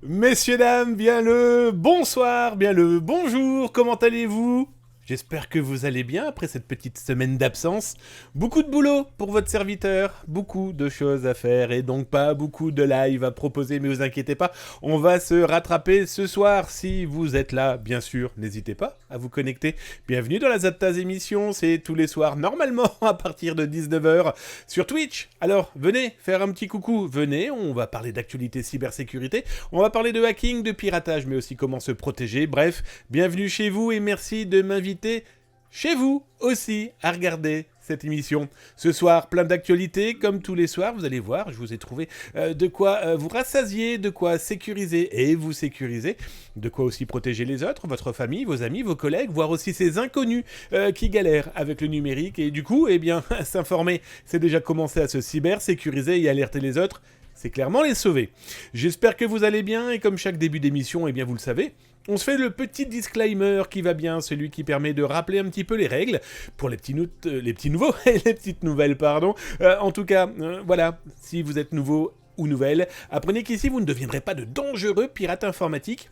Messieurs, dames, bien le bonsoir, bien le bonjour, comment allez-vous? J'espère que vous allez bien après cette petite semaine d'absence. Beaucoup de boulot pour votre serviteur, beaucoup de choses à faire et donc pas beaucoup de live à proposer, mais vous inquiétez pas, on va se rattraper ce soir. Si vous êtes là, bien sûr, n'hésitez pas à vous connecter. Bienvenue dans la Zaptaz émission, c'est tous les soirs, normalement à partir de 19h sur Twitch. Alors venez faire un petit coucou, venez, on va parler d'actualité cybersécurité, on va parler de hacking, de piratage, mais aussi comment se protéger. Bref, bienvenue chez vous et merci de m'inviter chez vous aussi à regarder cette émission. Ce soir, plein d'actualités, comme tous les soirs, vous allez voir, je vous ai trouvé de quoi vous rassasier, de quoi sécuriser et vous sécuriser, de quoi aussi protéger les autres, votre famille, vos amis, vos collègues, voire aussi ces inconnus qui galèrent avec le numérique. Et du coup, eh bien, s'informer, c'est déjà commencer à se cyber-sécuriser et alerter les autres, c'est clairement les sauver. J'espère que vous allez bien et comme chaque début d'émission, eh bien vous le savez, on se fait le petit disclaimer qui va bien, celui qui permet de rappeler un petit peu les règles pour les petits nouveaux et les petites nouvelles, pardon. En tout cas, voilà, si vous êtes nouveau ou nouvelle, apprenez qu'ici vous ne deviendrez pas de dangereux pirates informatiques.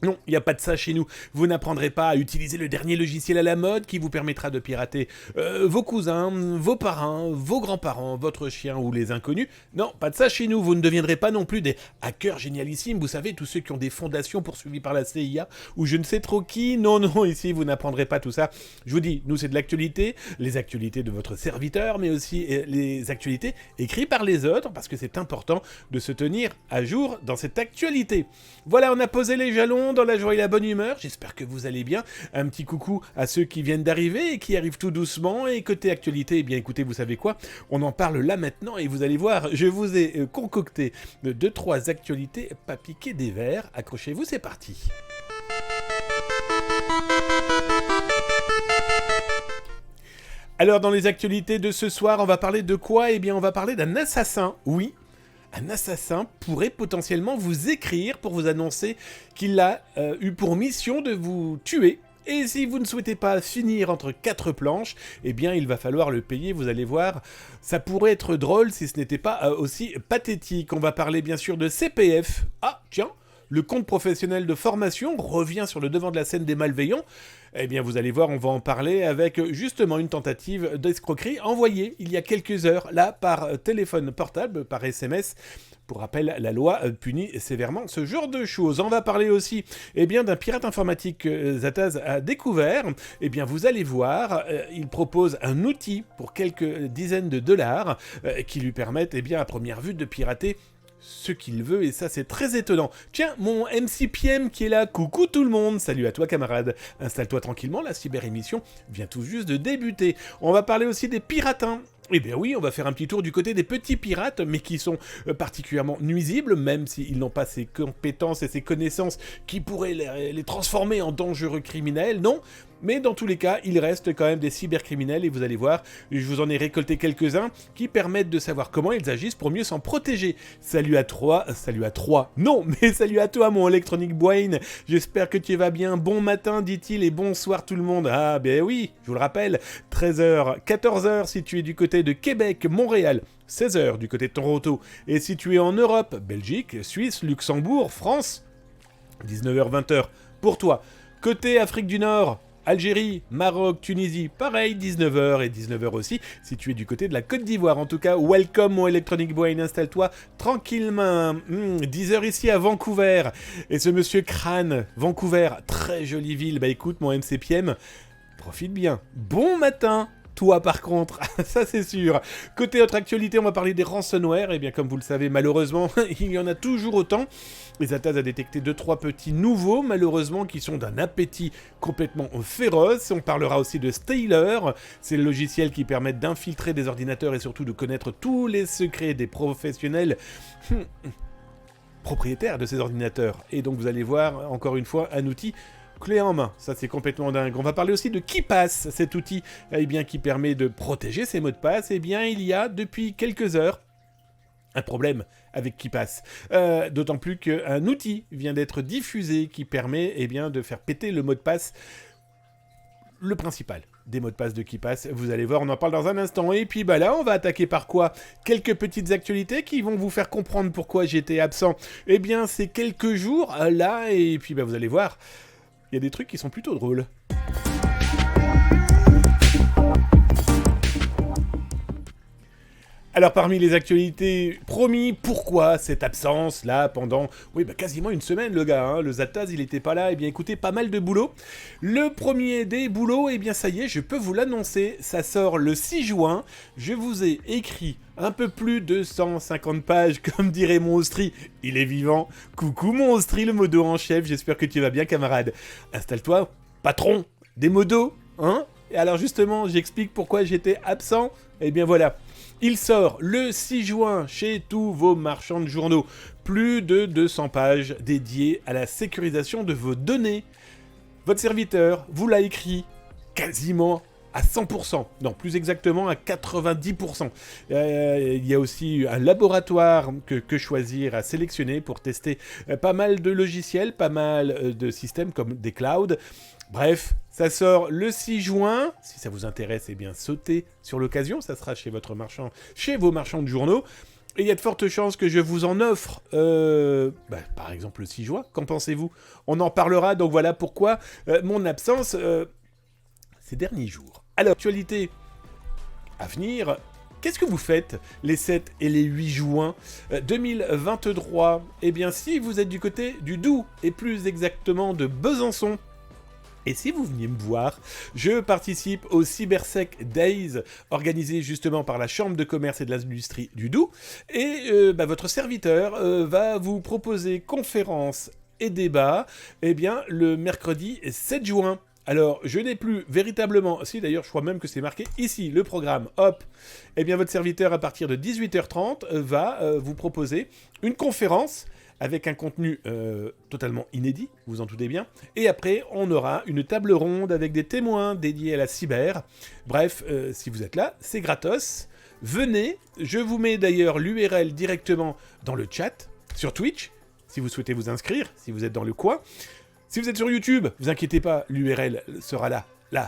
Non, il n'y a pas de ça chez nous. Vous n'apprendrez pas à utiliser le dernier logiciel à la mode qui vous permettra de pirater vos cousins, vos parrains, vos grands-parents, votre chien ou les inconnus. Non, pas de ça chez nous. Vous ne deviendrez pas non plus des hackers génialissimes. Vous savez, tous ceux qui ont des fondations poursuivies par la CIA ou je ne sais trop qui. Non, non, ici, vous n'apprendrez pas tout ça. Je vous dis, nous, c'est de l'actualité, les actualités de votre serviteur, mais aussi les actualités écrites par les autres, parce que c'est important de se tenir à jour dans cette actualité. Voilà, on a posé les jalons dans la joie et la bonne humeur, j'espère que vous allez bien. Un petit coucou à ceux qui viennent d'arriver et qui arrivent tout doucement. Et côté actualité, eh bien écoutez, vous savez quoi, on en parle là maintenant et vous allez voir, je vous ai concocté 2-3 actualités pas piquer des verres. Accrochez-vous, c'est parti. Alors dans les actualités de ce soir, on va parler de quoi? Eh bien on va parler d'un assassin, oui. Un assassin pourrait potentiellement vous écrire pour vous annoncer qu'il a eu pour mission de vous tuer. Et si vous ne souhaitez pas finir entre 4 planches, eh bien il va falloir le payer, vous allez voir. Ça pourrait être drôle si ce n'était pas aussi pathétique. On va parler bien sûr de CPF. Ah, tiens, le compte professionnel de formation revient sur le devant de la scène des malveillants. Eh bien, vous allez voir, on va en parler avec justement une tentative d'escroquerie envoyée il y a quelques heures, là, par téléphone portable, par SMS. Pour rappel, la loi punit sévèrement ce genre de choses. On va parler aussi bien, d'un pirate informatique que Zaptaz a découvert. Eh bien, vous allez voir, il propose un outil pour quelques dizaines de dollars qui lui permettent, à première vue, de pirater ce qu'il veut, et ça c'est très étonnant. Tiens, mon MCPM qui est là, coucou tout le monde, salut à toi camarade, installe-toi tranquillement, la cyber-émission vient tout juste de débuter. On va parler aussi des piratins. Eh bien oui, on va faire un petit tour du côté des petits pirates, mais qui sont particulièrement nuisibles, même s'ils n'ont pas ces compétences et ces connaissances qui pourraient les transformer en dangereux criminels, non. Mais dans tous les cas, ils restent quand même des cybercriminels et vous allez voir, je vous en ai récolté quelques-uns qui permettent de savoir comment ils agissent pour mieux s'en protéger. Salut à toi, non, mais salut à toi mon Electronic Brain, j'espère que tu vas bien, bon matin dit-il et bonsoir tout le monde. Ah ben oui, je vous le rappelle, 13h, 14h si tu es du côté de Québec, Montréal, 16h du côté de Toronto, et si tu es en Europe, Belgique, Suisse, Luxembourg, France, 19h, 20h pour toi. Côté Afrique du Nord, Algérie, Maroc, Tunisie, pareil, 19h et 19h aussi, si tu es du côté de la Côte d'Ivoire. En tout cas, welcome mon Electronic Brain, installe-toi tranquillement. 10h ici à Vancouver. Et ce monsieur Crane, Vancouver, très jolie ville. Bah écoute, mon MCPM, profite bien. Bon matin! Toi par contre, ça c'est sûr. Côté autre actualité, on va parler des ransomware. Et bien comme vous le savez, malheureusement, il y en a toujours autant. Les Zaptaz a détecté 2-3 petits nouveaux, malheureusement, qui sont d'un appétit complètement féroce. On parlera aussi de Styler. C'est le logiciel qui permet d'infiltrer des ordinateurs et surtout de connaître tous les secrets des professionnels propriétaires de ces ordinateurs. Et donc vous allez voir, encore une fois, un outil clé en main, ça c'est complètement dingue. On va parler aussi de KeePass, cet outil qui permet de protéger ses mots de passe. Il y a depuis quelques heures un problème avec KeePass. D'autant plus qu'un outil vient d'être diffusé qui permet de faire péter le mot de passe, le principal. des mots de passe de KeePass. Vous allez voir, on en parle dans un instant. Et puis bah là, on va attaquer par quoi? Quelques petites actualités qui vont vous faire comprendre pourquoi j'étais absent. Eh bien, c'est quelques jours là, et puis bah vous allez voir, il y a des trucs qui sont plutôt drôles. Alors parmi les actualités, promis, pourquoi cette absence là pendant, quasiment une semaine le gars, hein, le Zataz il était pas là, eh bien écoutez, pas mal de boulot. Le premier des boulots, eh bien ça y est, je peux vous l'annoncer, ça sort le 6 juin, je vous ai écrit un peu plus de 150 pages, comme dirait mon Austri, il est vivant. Coucou mon Austri, le modo en chef, j'espère que tu vas bien camarade. Installe-toi, patron, des modos, hein? Et alors justement, j'explique pourquoi j'étais absent, eh bien voilà. Il sort le 6 juin chez tous vos marchands de journaux. Plus de 200 pages dédiées à la sécurisation de vos données. Votre serviteur vous l'a écrit quasiment à 100%. Non, plus exactement à 90%. Il y a aussi un laboratoire que choisir à sélectionner pour tester pas mal de logiciels, pas mal de systèmes comme des clouds. Bref, ça sort le 6 juin. Si ça vous intéresse, eh bien sautez sur l'occasion. Ça sera chez vos marchands de journaux. Et il y a de fortes chances que je vous en offre, par exemple le 6 juin. Qu'en pensez-vous? On en parlera, donc voilà pourquoi mon absence ces derniers jours. Alors, actualité à venir, qu'est-ce que vous faites les 7 et les 8 juin 2023? Eh bien, si vous êtes du côté du Doubs, et plus exactement de Besançon, et si vous veniez me voir, je participe au Cybersec Days, organisé justement par la Chambre de commerce et de l'industrie du Doubs. Et votre serviteur va vous proposer conférences et débats le mercredi 7 juin. Alors, je n'ai plus véritablement... Si, d'ailleurs, je crois même que c'est marqué ici, le programme. Hop. Eh bien, votre serviteur, à partir de 18h30, va vous proposer une conférence avec un contenu totalement inédit, vous en doutez bien. Et après, on aura une table ronde avec des témoins dédiés à la cyber. Bref, si vous êtes là, c'est gratos. Venez, je vous mets d'ailleurs l'URL directement dans le chat, sur Twitch, si vous souhaitez vous inscrire, si vous êtes dans le coin. Si vous êtes sur YouTube, vous inquiétez pas, l'URL sera là,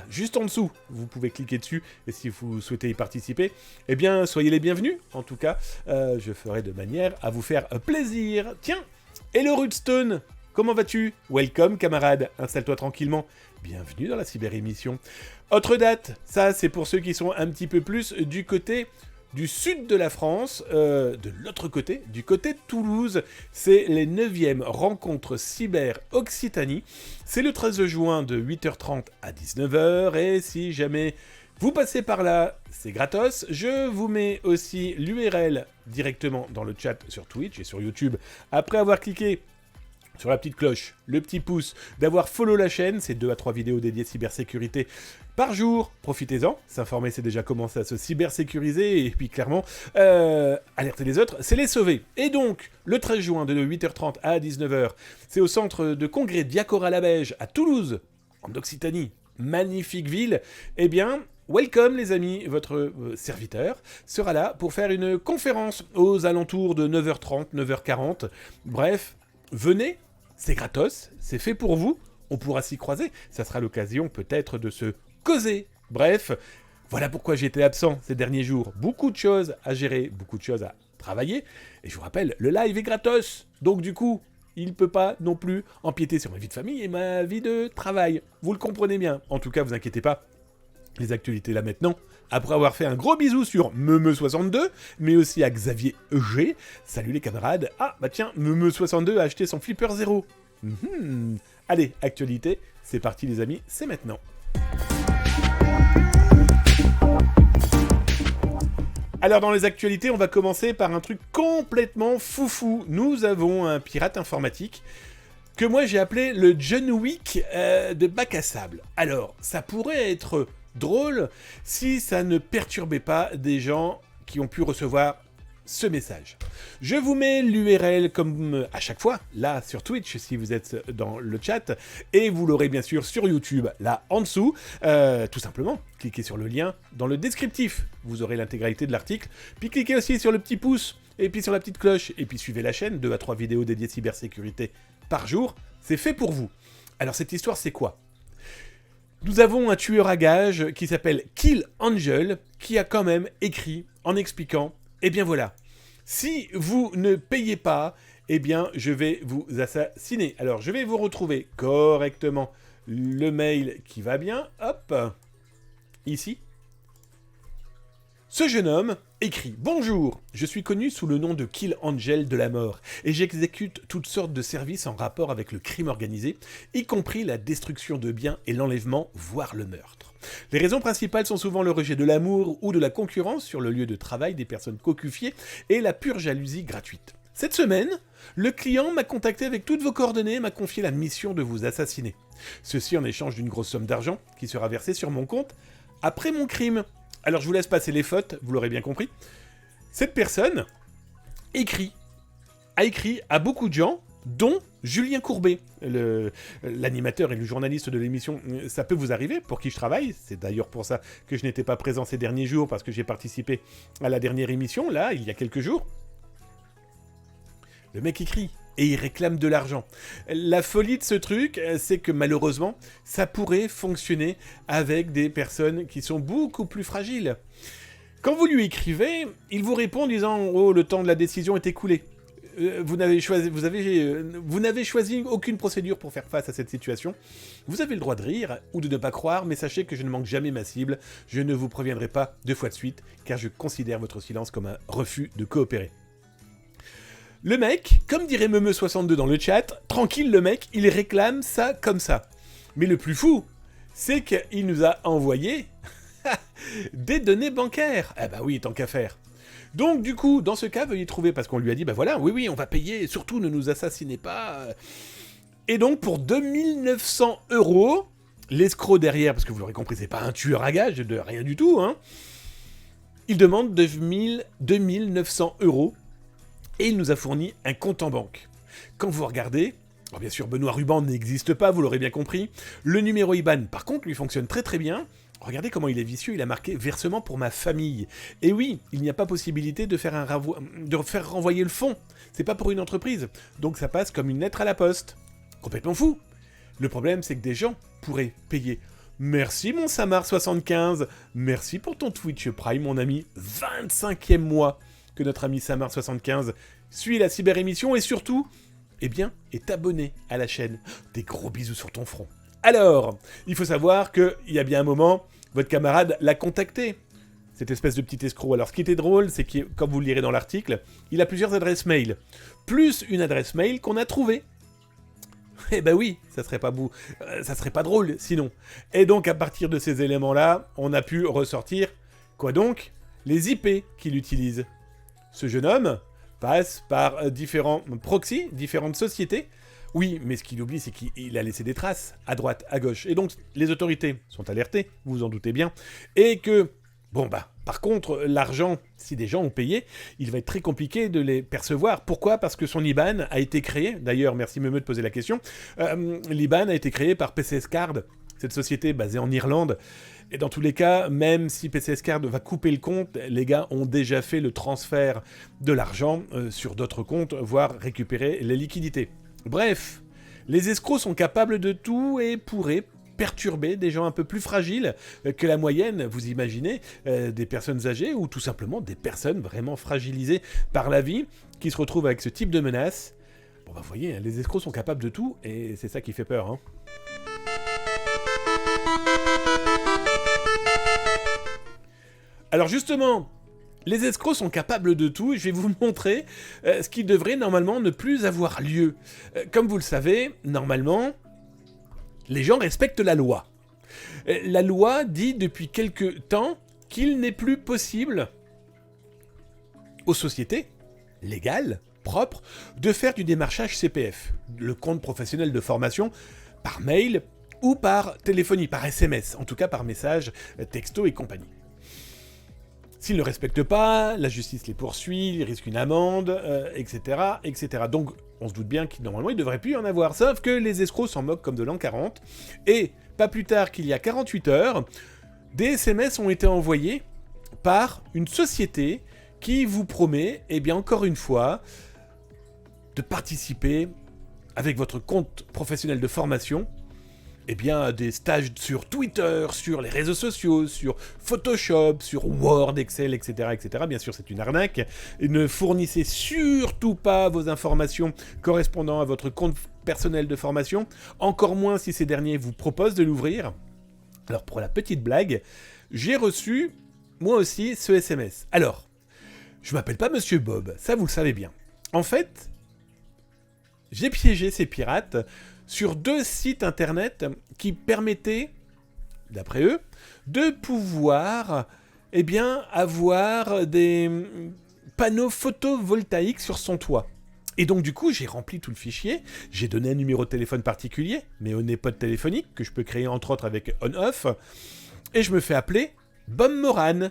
juste en dessous. Vous pouvez cliquer dessus, et si vous souhaitez y participer, eh bien, soyez les bienvenus. En tout cas, je ferai de manière à vous faire plaisir. Tiens, hello Rudstone, comment vas-tu? Welcome, camarade, installe-toi tranquillement. Bienvenue dans la cyber-émission. Autre date, ça c'est pour ceux qui sont un petit peu plus du côté du sud de la France, de l'autre côté, du côté de Toulouse. C'est les 9e rencontres cyber Occitanie. C'est le 13 juin de 8h30 à 19h. Et si jamais vous passez par là, c'est gratos. Je vous mets aussi l'URL directement dans le chat sur Twitch et sur YouTube. Après avoir cliqué sur la petite cloche, le petit pouce, d'avoir follow la chaîne, c'est 2 à 3 vidéos dédiées cybersécurité par jour. Profitez-en, s'informer c'est déjà commencer à se cybersécuriser, et puis clairement, alerter les autres, c'est les sauver. Et donc, le 13 juin de 8h30 à 19h, c'est au centre de congrès Diacoral-la-Beige à Toulouse, en Occitanie, magnifique ville. Eh bien, welcome les amis, votre serviteur sera là pour faire une conférence aux alentours de 9h30, 9h40. Bref, venez. C'est gratos, c'est fait pour vous, on pourra s'y croiser, ça sera l'occasion peut-être de se causer. Bref, voilà pourquoi j'étais absent ces derniers jours. Beaucoup de choses à gérer, beaucoup de choses à travailler, et je vous rappelle, le live est gratos, donc du coup, il ne peut pas non plus empiéter sur ma vie de famille et ma vie de travail. Vous le comprenez bien, en tout cas, vous inquiétez pas, les actualités là maintenant, après avoir fait un gros bisou sur Meme62, mais aussi à Xavier G. Salut les camarades. Ah, bah tiens, Meme62 a acheté son Flipper 0. Allez, actualité, c'est parti les amis, c'est maintenant. Alors dans les actualités, on va commencer par un truc complètement foufou. Nous avons un pirate informatique que moi j'ai appelé le John Wick de bac à sable. Alors, ça pourrait être drôle si ça ne perturbait pas des gens qui ont pu recevoir ce message. Je vous mets l'URL comme à chaque fois, là sur Twitch si vous êtes dans le chat, et vous l'aurez bien sûr sur YouTube, là en dessous. Tout simplement, cliquez sur le lien dans le descriptif, vous aurez l'intégralité de l'article, puis cliquez aussi sur le petit pouce, et puis sur la petite cloche, et puis suivez la chaîne, 2 à 3 vidéos dédiées cybersécurité par jour, c'est fait pour vous. Alors cette histoire c'est quoi ? Nous avons un tueur à gages qui s'appelle Kill Angel, qui a quand même écrit en expliquant, eh bien voilà, si vous ne payez pas, eh bien je vais vous assassiner. Alors je vais vous retrouver correctement le mail qui va bien, hop, ici. Ce jeune homme écrit « Bonjour, je suis connu sous le nom de Kill Angel de la mort et j'exécute toutes sortes de services en rapport avec le crime organisé, y compris la destruction de biens et l'enlèvement, voire le meurtre. Les raisons principales sont souvent le rejet de l'amour ou de la concurrence sur le lieu de travail des personnes cocufiées et la pure jalousie gratuite. Cette semaine, le client m'a contacté avec toutes vos coordonnées et m'a confié la mission de vous assassiner. Ceci en échange d'une grosse somme d'argent qui sera versée sur mon compte après mon crime. Alors je vous laisse passer les fautes, vous l'aurez bien compris. Cette personne a écrit à beaucoup de gens, dont Julien Courbet, l'animateur et le journaliste de l'émission Ça peut vous arriver, pour qui je travaille. C'est d'ailleurs pour ça que je n'étais pas présent ces derniers jours, parce que j'ai participé à la dernière émission, là, il y a quelques jours. Le mec écrit et il réclame de l'argent. La folie de ce truc, c'est que malheureusement, ça pourrait fonctionner avec des personnes qui sont beaucoup plus fragiles. Quand vous lui écrivez, il vous répond en disant « Oh, le temps de la décision est écoulé. Vous n'avez choisi aucune procédure pour faire face à cette situation. Vous avez le droit de rire ou de ne pas croire, mais sachez que je ne manque jamais ma cible. Je ne vous préviendrai pas 2 fois de suite, car je considère votre silence comme un refus de coopérer. » Le mec, comme dirait Meumeu62 dans le chat, tranquille le mec, il réclame ça comme ça. Mais le plus fou, c'est qu'il nous a envoyé des données bancaires. Ah bah oui, tant qu'à faire. Donc du coup, dans ce cas, veuillez trouver, parce qu'on lui a dit, bah voilà, oui, on va payer, surtout ne nous assassinez pas. Et donc pour 2900 €, l'escroc derrière, parce que vous l'aurez compris, c'est pas un tueur à gages, de rien du tout, hein, il demande 2900 €. Et il nous a fourni un compte en banque. Quand vous regardez, alors bien sûr Benoît Ruban n'existe pas, vous l'aurez bien compris, le numéro IBAN par contre lui fonctionne très très bien. Regardez comment il est vicieux, il a marqué « versement pour ma famille ». Et oui, il n'y a pas possibilité de faire renvoyer le fonds, c'est pas pour une entreprise, donc ça passe comme une lettre à la poste. Complètement fou. Le problème c'est que des gens pourraient payer. Merci mon Samar75, merci pour ton Twitch Prime mon ami, 25e mois que notre ami Samar75 suit la cyber-émission et surtout, eh bien, est abonné à la chaîne. Des gros bisous sur ton front. Alors, il faut savoir qu'il y a bien un moment, votre camarade l'a contacté, cette espèce de petit escroc. Alors, ce qui était drôle, c'est que, comme vous le lirez dans l'article, il a plusieurs adresses mail, plus une adresse mail qu'on a trouvée. Eh ben oui, ça serait pas drôle sinon. Et donc, à partir de ces éléments-là, on a pu ressortir, quoi donc, les IP qu'il utilise. Ce jeune homme passe par différents proxys, différentes sociétés. Oui, mais ce qu'il oublie, c'est qu'il a laissé des traces à droite, à gauche. Et donc, les autorités sont alertées, vous vous en doutez bien. Et que, par contre, l'argent, si des gens ont payé, il va être très compliqué de les percevoir. Pourquoi ? Parce que son IBAN a été créé, d'ailleurs, merci Meumeu de poser la question, l'IBAN a été créé par PCS Card, cette société basée en Irlande. Et dans tous les cas, même si PCS Card va couper le compte, les gars ont déjà fait le transfert de l'argent sur d'autres comptes, voire récupérer les liquidités. Bref, les escrocs sont capables de tout et pourraient perturber des gens un peu plus fragiles que la moyenne, vous imaginez, des personnes âgées ou tout simplement des personnes vraiment fragilisées par la vie qui se retrouvent avec ce type de menace. Bon bah vous voyez, hein, les escrocs sont capables de tout et c'est ça qui fait peur, hein. Alors justement, les escrocs sont capables de tout et je vais vous montrer ce qui devrait normalement ne plus avoir lieu. Comme vous le savez, normalement, les gens respectent la loi. La loi dit depuis quelque temps qu'il n'est plus possible aux sociétés légales, propres, de faire du démarchage CPF, le compte professionnel de formation, par mail ou par téléphonie, par SMS, en tout cas par message, texto et compagnie. S'ils ne respectent pas, la justice les poursuit, ils risquent une amende, etc., etc. Donc, on se doute bien qu'il normalement, il ne devrait plus y en avoir. Sauf que les escrocs s'en moquent comme de l'an 40. Et, pas plus tard qu'il y a 48 heures, des SMS ont été envoyés par une société qui vous promet, eh bien, encore une fois, de participer avec votre compte professionnel de formation eh bien, des stages sur Twitter, sur les réseaux sociaux, sur Photoshop, sur Word, Excel, etc., etc. Bien sûr, c'est une arnaque. Et ne fournissez surtout pas vos informations correspondant à votre compte personnel de formation, encore moins si ces derniers vous proposent de l'ouvrir. Alors, pour la petite blague, j'ai reçu, moi aussi, ce SMS. Alors, je m'appelle pas Monsieur Bob, ça vous le savez bien. En fait, j'ai piégé ces pirates sur 2 sites internet qui permettaient, d'après eux, de pouvoir, eh bien, avoir des panneaux photovoltaïques sur son toit. Et donc, du coup, j'ai rempli tout le fichier, j'ai donné un numéro de téléphone particulier, mais au népode téléphonique, que je peux créer entre autres avec on-off, et je me fais appeler Bob Moran.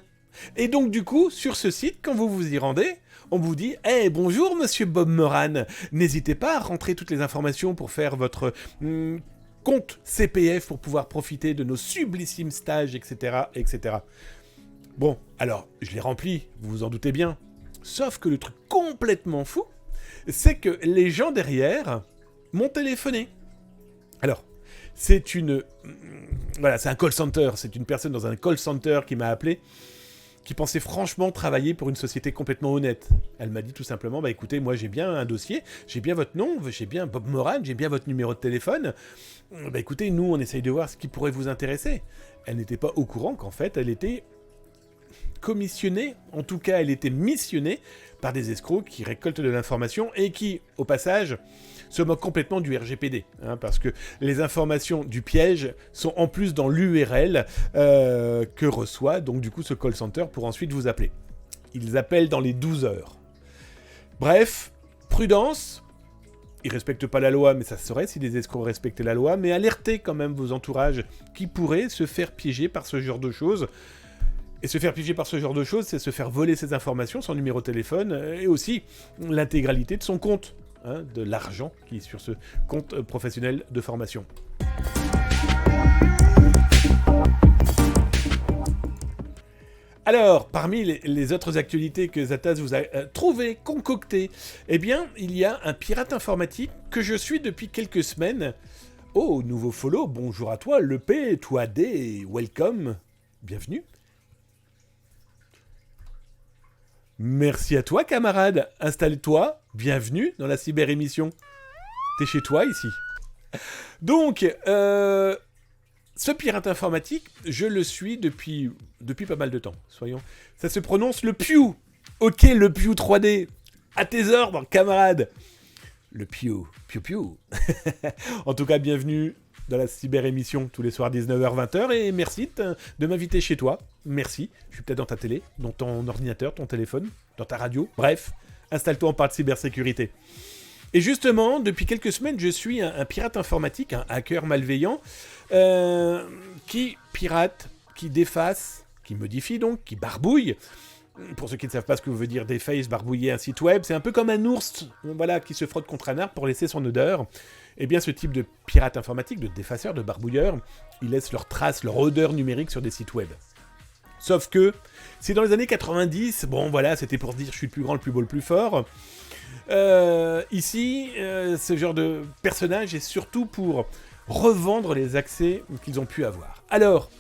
Et donc, du coup, sur ce site, quand vous vous y rendez, on vous dit « Hey, bonjour, monsieur Bob Moran, n'hésitez pas à rentrer toutes les informations pour faire votre compte CPF pour pouvoir profiter de nos sublissimes stages, etc. etc. » Bon, alors, je l'ai rempli, vous vous en doutez bien. Sauf que le truc complètement fou, c'est que les gens derrière m'ont téléphoné. Alors, c'est un call center, c'est une personne dans un call center qui m'a appelé, qui pensait franchement travailler pour une société complètement honnête. Elle m'a dit tout simplement, bah écoutez, moi j'ai bien un dossier, j'ai bien votre nom, j'ai bien Bob Moran, j'ai bien votre numéro de téléphone. Bah écoutez, nous on essaye de voir ce qui pourrait vous intéresser. Elle n'était pas au courant qu'en fait elle était commissionnée, en tout cas elle était missionnée par des escrocs qui récoltent de l'information et qui, au passage, se moquent complètement du RGPD, parce que les informations du piège sont en plus dans l'URL que reçoit donc du coup ce call center pour ensuite vous appeler. Ils appellent dans les 12 heures. Bref, prudence, ils respectent pas la loi, mais ça se saurait si les escrocs respectaient la loi, mais alertez quand même vos entourages qui pourraient se faire piéger par ce genre de choses. Et se faire piéger par ce genre de choses, c'est se faire voler ses informations, son numéro de téléphone, et aussi l'intégralité de son compte, de l'argent qui est sur ce compte professionnel de formation. Alors, parmi les autres actualités que Zataz vous a trouvées, concoctées, eh bien, il y a un pirate informatique que je suis depuis quelques semaines. Oh, nouveau follow, bonjour à toi, Lepé, toi D, welcome, bienvenue. Merci à toi, camarade. Installe-toi. Bienvenue dans la cyber-émission. T'es chez toi, ici. Donc, ce pirate informatique, je le suis depuis pas mal de temps, soyons. Ça se prononce le Pew. Ok, le Pew 3D. À tes ordres, camarade. Le Pew. Pew Pew. En tout cas, bienvenue dans la cyber-émission tous les soirs 19h-20h et merci de m'inviter chez toi. Merci. Je suis peut-être dans ta télé, dans ton ordinateur, ton téléphone, dans ta radio. Bref, installe-toi, on parle de cybersécurité. Et justement, depuis quelques semaines, je suis un pirate informatique, un hacker malveillant, qui pirate, qui déface, qui modifie donc, qui barbouille. Pour ceux qui ne savent pas ce que veut dire deface, barbouiller un site web, c'est un peu comme un ours, voilà, qui se frotte contre un arbre pour laisser son odeur. Eh bien, ce type de pirate informatique, de défaceur, de barbouilleur, ils laissent leurs traces, leur odeur numérique sur des sites web. Sauf que, c'est dans les années 90, bon voilà, c'était pour se dire je suis le plus grand, le plus beau, le plus fort. Ici, ce genre de personnage est surtout pour revendre les accès qu'ils ont pu avoir. Alors,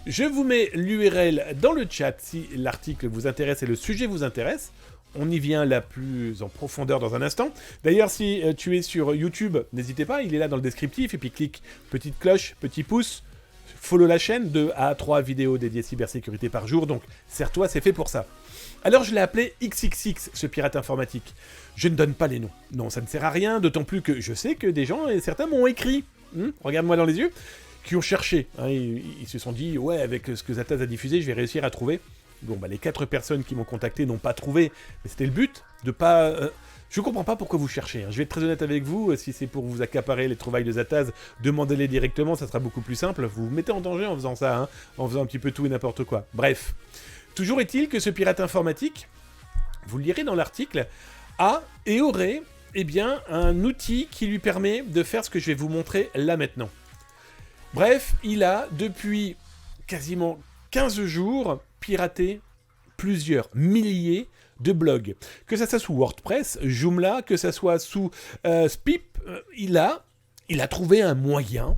je vous mets l'URL dans le chat si l'article vous intéresse et le sujet vous intéresse. On y vient la plus en profondeur dans un instant. D'ailleurs, si tu es sur YouTube, n'hésitez pas, il est là dans le descriptif. Et puis clique petite cloche, petit pouce, follow la chaîne, 2 à 3 vidéos dédiées cybersécurité par jour. Donc, serre-toi, c'est fait pour ça. Alors, je l'ai appelé XXX, ce pirate informatique. Je ne donne pas les noms. Non, ça ne sert à rien, d'autant plus que je sais que des gens, et certains m'ont écrit, regarde-moi dans les yeux, qui ont cherché. Ils se sont dit, ouais, avec ce que Zataz a diffusé, je vais réussir à trouver. Bon, bah, les 4 personnes qui m'ont contacté n'ont pas trouvé, mais c'était le but de pas... Je comprends pas pourquoi vous cherchez. Je vais être très honnête avec vous, si c'est pour vous accaparer les trouvailles de Zataz, demandez-les directement, ça sera beaucoup plus simple. Vous vous mettez en danger en faisant ça, en faisant un petit peu tout et n'importe quoi. Bref. Toujours est-il que ce pirate informatique, vous le lirez dans l'article, a et aurait, eh bien, un outil qui lui permet de faire ce que je vais vous montrer là maintenant. Bref, il a, depuis quasiment 15 jours, piraté plusieurs milliers de blogs. Que ça soit sous WordPress, Joomla, que ça soit sous Spip, il a trouvé un moyen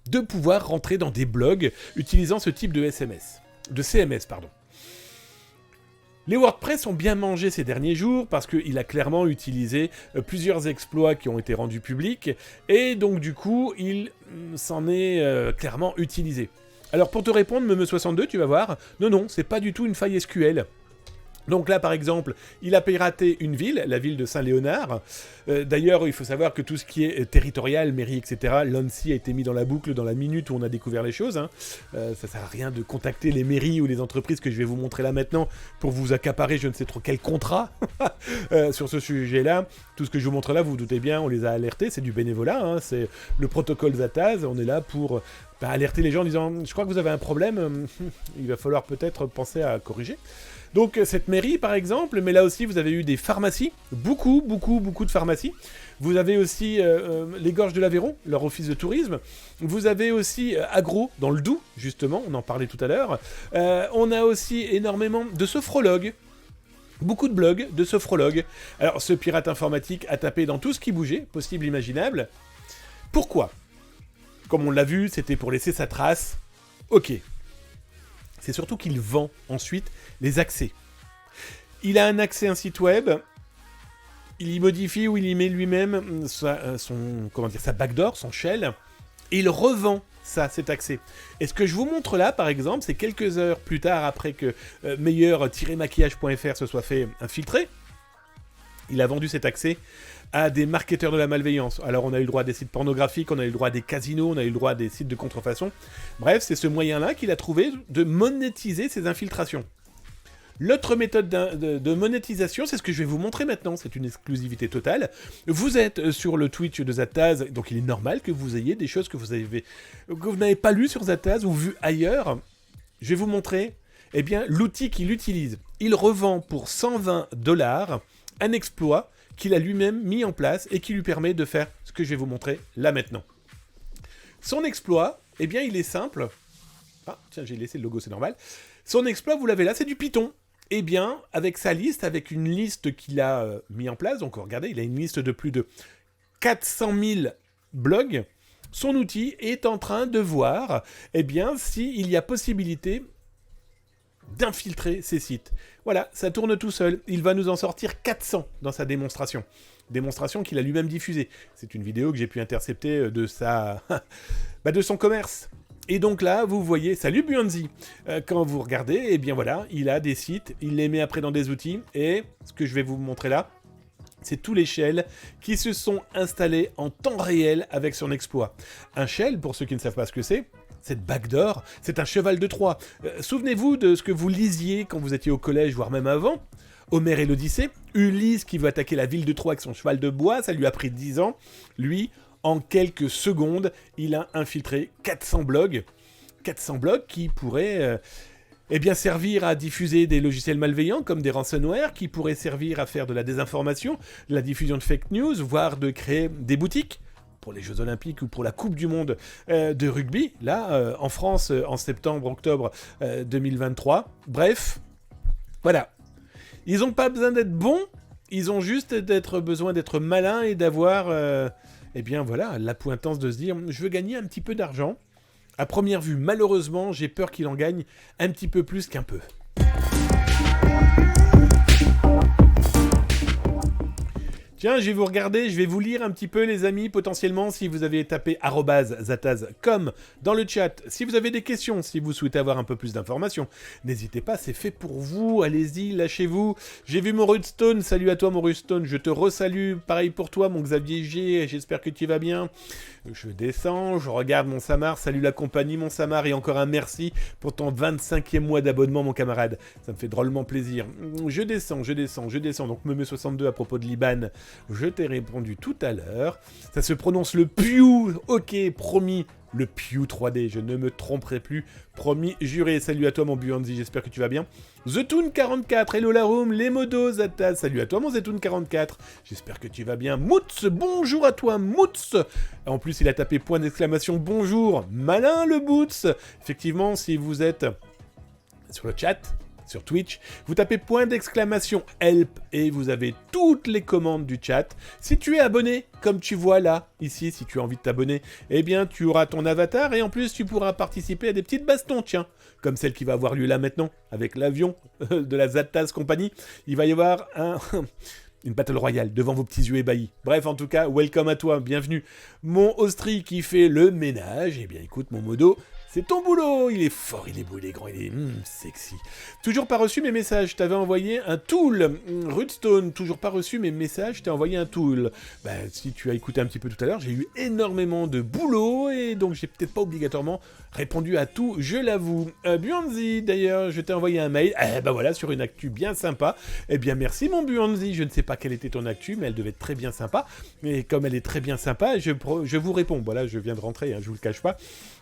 de pouvoir rentrer dans des blogs utilisant ce type de CMS, pardon. Les WordPress ont bien mangé ces derniers jours parce qu'il a clairement utilisé plusieurs exploits qui ont été rendus publics et donc du coup il s'en est clairement utilisé. Alors pour te répondre, Meme62, tu vas voir, non, c'est pas du tout une faille SQL. Donc là, par exemple, il a piraté une ville, la ville de Saint-Léonard. D'ailleurs, il faut savoir que tout ce qui est territorial, mairie, etc., l'ANSSI a été mis dans la boucle dans la minute où on a découvert les choses. Ça sert à rien de contacter les mairies ou les entreprises que je vais vous montrer là maintenant pour vous accaparer je ne sais trop quel contrat sur ce sujet-là. Tout ce que je vous montre là, vous vous doutez bien, on les a alertés, c'est du bénévolat, c'est le protocole Zataz, on est là pour alerter les gens en disant « Je crois que vous avez un problème, il va falloir peut-être penser à corriger ». Donc cette mairie par exemple, mais là aussi vous avez eu des pharmacies, beaucoup de pharmacies. Vous avez aussi les Gorges de l'Aveyron, leur office de tourisme. Vous avez aussi Agro dans le Doubs, justement, on en parlait tout à l'heure. On a aussi énormément de sophrologues. Beaucoup de blogs de sophrologues. Alors ce pirate informatique a tapé dans tout ce qui bougeait, possible, imaginable. Pourquoi ? Comme on l'a vu, c'était pour laisser sa trace. Ok. C'est surtout qu'il vend ensuite les accès. Il a un accès à un site web, il y modifie ou il y met lui-même sa backdoor, son shell, et il revend cet accès. Et ce que je vous montre là, par exemple, c'est quelques heures plus tard après que meilleur-maquillage.fr se soit fait infiltrer. Il a vendu cet accès à des marketeurs de la malveillance. Alors on a eu le droit à des sites pornographiques, on a eu le droit à des casinos, on a eu le droit à des sites de contrefaçon. Bref, c'est ce moyen-là qu'il a trouvé de monétiser ses infiltrations. L'autre méthode de monétisation, c'est ce que je vais vous montrer maintenant, c'est une exclusivité totale. Vous êtes sur le Twitch de Zataz, donc il est normal que vous ayez des choses que vous n'avez pas lues sur Zataz ou vues ailleurs. Je vais vous montrer l'outil qu'il utilise. Il revend pour $120 un exploit qu'il a lui-même mis en place et qui lui permet de faire ce que je vais vous montrer là maintenant. Son exploit, il est simple. Ah, tiens, j'ai laissé le logo, c'est normal. Son exploit, vous l'avez là, c'est du Python. Avec sa liste, avec une liste qu'il a mis en place, donc regardez, il a une liste de plus de 400 000 blogs. Son outil est en train de voir, s'il y a possibilité d'infiltrer ces sites. Voilà, ça tourne tout seul. Il va nous en sortir 400 dans sa démonstration. Démonstration qu'il a lui-même diffusée. C'est une vidéo que j'ai pu intercepter de son commerce. Et donc là, vous voyez, salut Buanzi. Quand vous regardez, il a des sites, il les met après dans des outils. Et ce que je vais vous montrer là, c'est tous les shells qui se sont installés en temps réel avec son exploit. Un shell, pour ceux qui ne savent pas ce que c'est, cette backdoor, c'est un cheval de Troie. Souvenez-vous de ce que vous lisiez quand vous étiez au collège, voire même avant. Homère et l'Odyssée. Ulysse qui veut attaquer la ville de Troie avec son cheval de bois, ça lui a pris 10 ans. Lui, en quelques secondes, il a infiltré 400 blogs. 400 blogs qui pourraient servir à diffuser des logiciels malveillants comme des ransomware, qui pourraient servir à faire de la désinformation, de la diffusion de fake news, voire de créer des boutiques pour les Jeux Olympiques ou pour la Coupe du Monde de rugby, là, en France, en septembre-octobre 2023. Bref, voilà. Ils n'ont pas besoin d'être bons, ils ont juste besoin d'être malins et d'avoir, la pointance de se dire « je veux gagner un petit peu d'argent ». À première vue, malheureusement, j'ai peur qu'il en gagne un petit peu plus qu'un peu. Tiens, je vais vous regarder, je vais vous lire un petit peu les amis, potentiellement si vous avez tapé @zataz.com dans le chat. Si vous avez des questions, si vous souhaitez avoir un peu plus d'informations, n'hésitez pas, c'est fait pour vous, allez-y, lâchez-vous. J'ai vu mon Rudstone, salut à toi mon Rudstone, je te resalue, pareil pour toi mon Xavier G, j'espère que tu vas bien. Je descends, je regarde mon Samar, salut la compagnie mon Samar et encore un merci pour ton 25e mois d'abonnement mon camarade, ça me fait drôlement plaisir. Je descends, donc Meme62 à propos de Liban, je t'ai répondu tout à l'heure, ça se prononce le Pew, ok, promis, le Pew 3D, je ne me tromperai plus, promis, juré, salut à toi mon Buanzi, j'espère que tu vas bien. TheToon44, hello la room, les modos, Zataz, salut à toi mon TheToon44, j'espère que tu vas bien. Moots, bonjour à toi Moots. En plus il a tapé point d'exclamation bonjour, malin le Boots. Effectivement si vous êtes sur le chat, sur Twitch, vous tapez point d'exclamation help et vous avez toutes les commandes du chat. Si tu es abonné, comme tu vois là, ici, si tu as envie de t'abonner, eh bien tu auras ton avatar et en plus tu pourras participer à des petites bastons, tiens, comme celle qui va avoir lieu là maintenant, avec l'avion de la Zattaz Company. Il va y avoir une battle royale devant vos petits yeux ébahis. Bref, en tout cas, welcome à toi, bienvenue. Mon Austri qui fait le ménage, eh bien écoute mon modo, c'est ton boulot. Il est fort, il est beau, il est grand, il est sexy. Toujours pas reçu mes messages, je t'avais envoyé un tool. Rudstone, toujours pas reçu mes messages, je t'ai envoyé un tool. Si tu as écouté un petit peu tout à l'heure, j'ai eu énormément de boulot et donc j'ai peut-être pas obligatoirement répondu à tout, je l'avoue. Buanzi, d'ailleurs, je t'ai envoyé un mail, voilà, sur une actu bien sympa. Eh bien, merci mon Buanzi, je ne sais pas quelle était ton actu, mais elle devait être très bien sympa. Et comme elle est très bien sympa, je vous réponds. Voilà, je viens de rentrer, je vous le cache pas,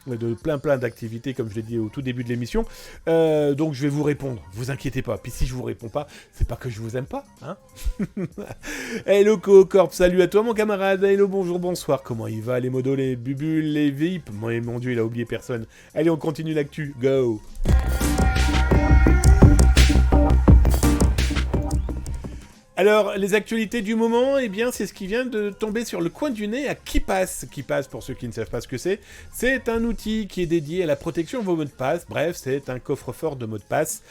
de plein d'activités, comme je l'ai dit au tout début de l'émission. Donc, je vais vous répondre, vous inquiétez pas. Puis si je vous réponds pas, c'est pas que je vous aime pas, hein. Hello Corp, salut à toi mon camarade. Hello, bonjour, bonsoir, comment il va les modos, les bubules, les VIP? Mon Dieu, il a oublié personne. Allez, on continue l'actu, go. Alors, les actualités du moment, eh bien, c'est ce qui vient de tomber sur le coin du nez à KeePass. KeePass, pour ceux qui ne savent pas ce que c'est un outil qui est dédié à la protection de vos mots de passe. Bref, c'est un coffre-fort de mots de passe.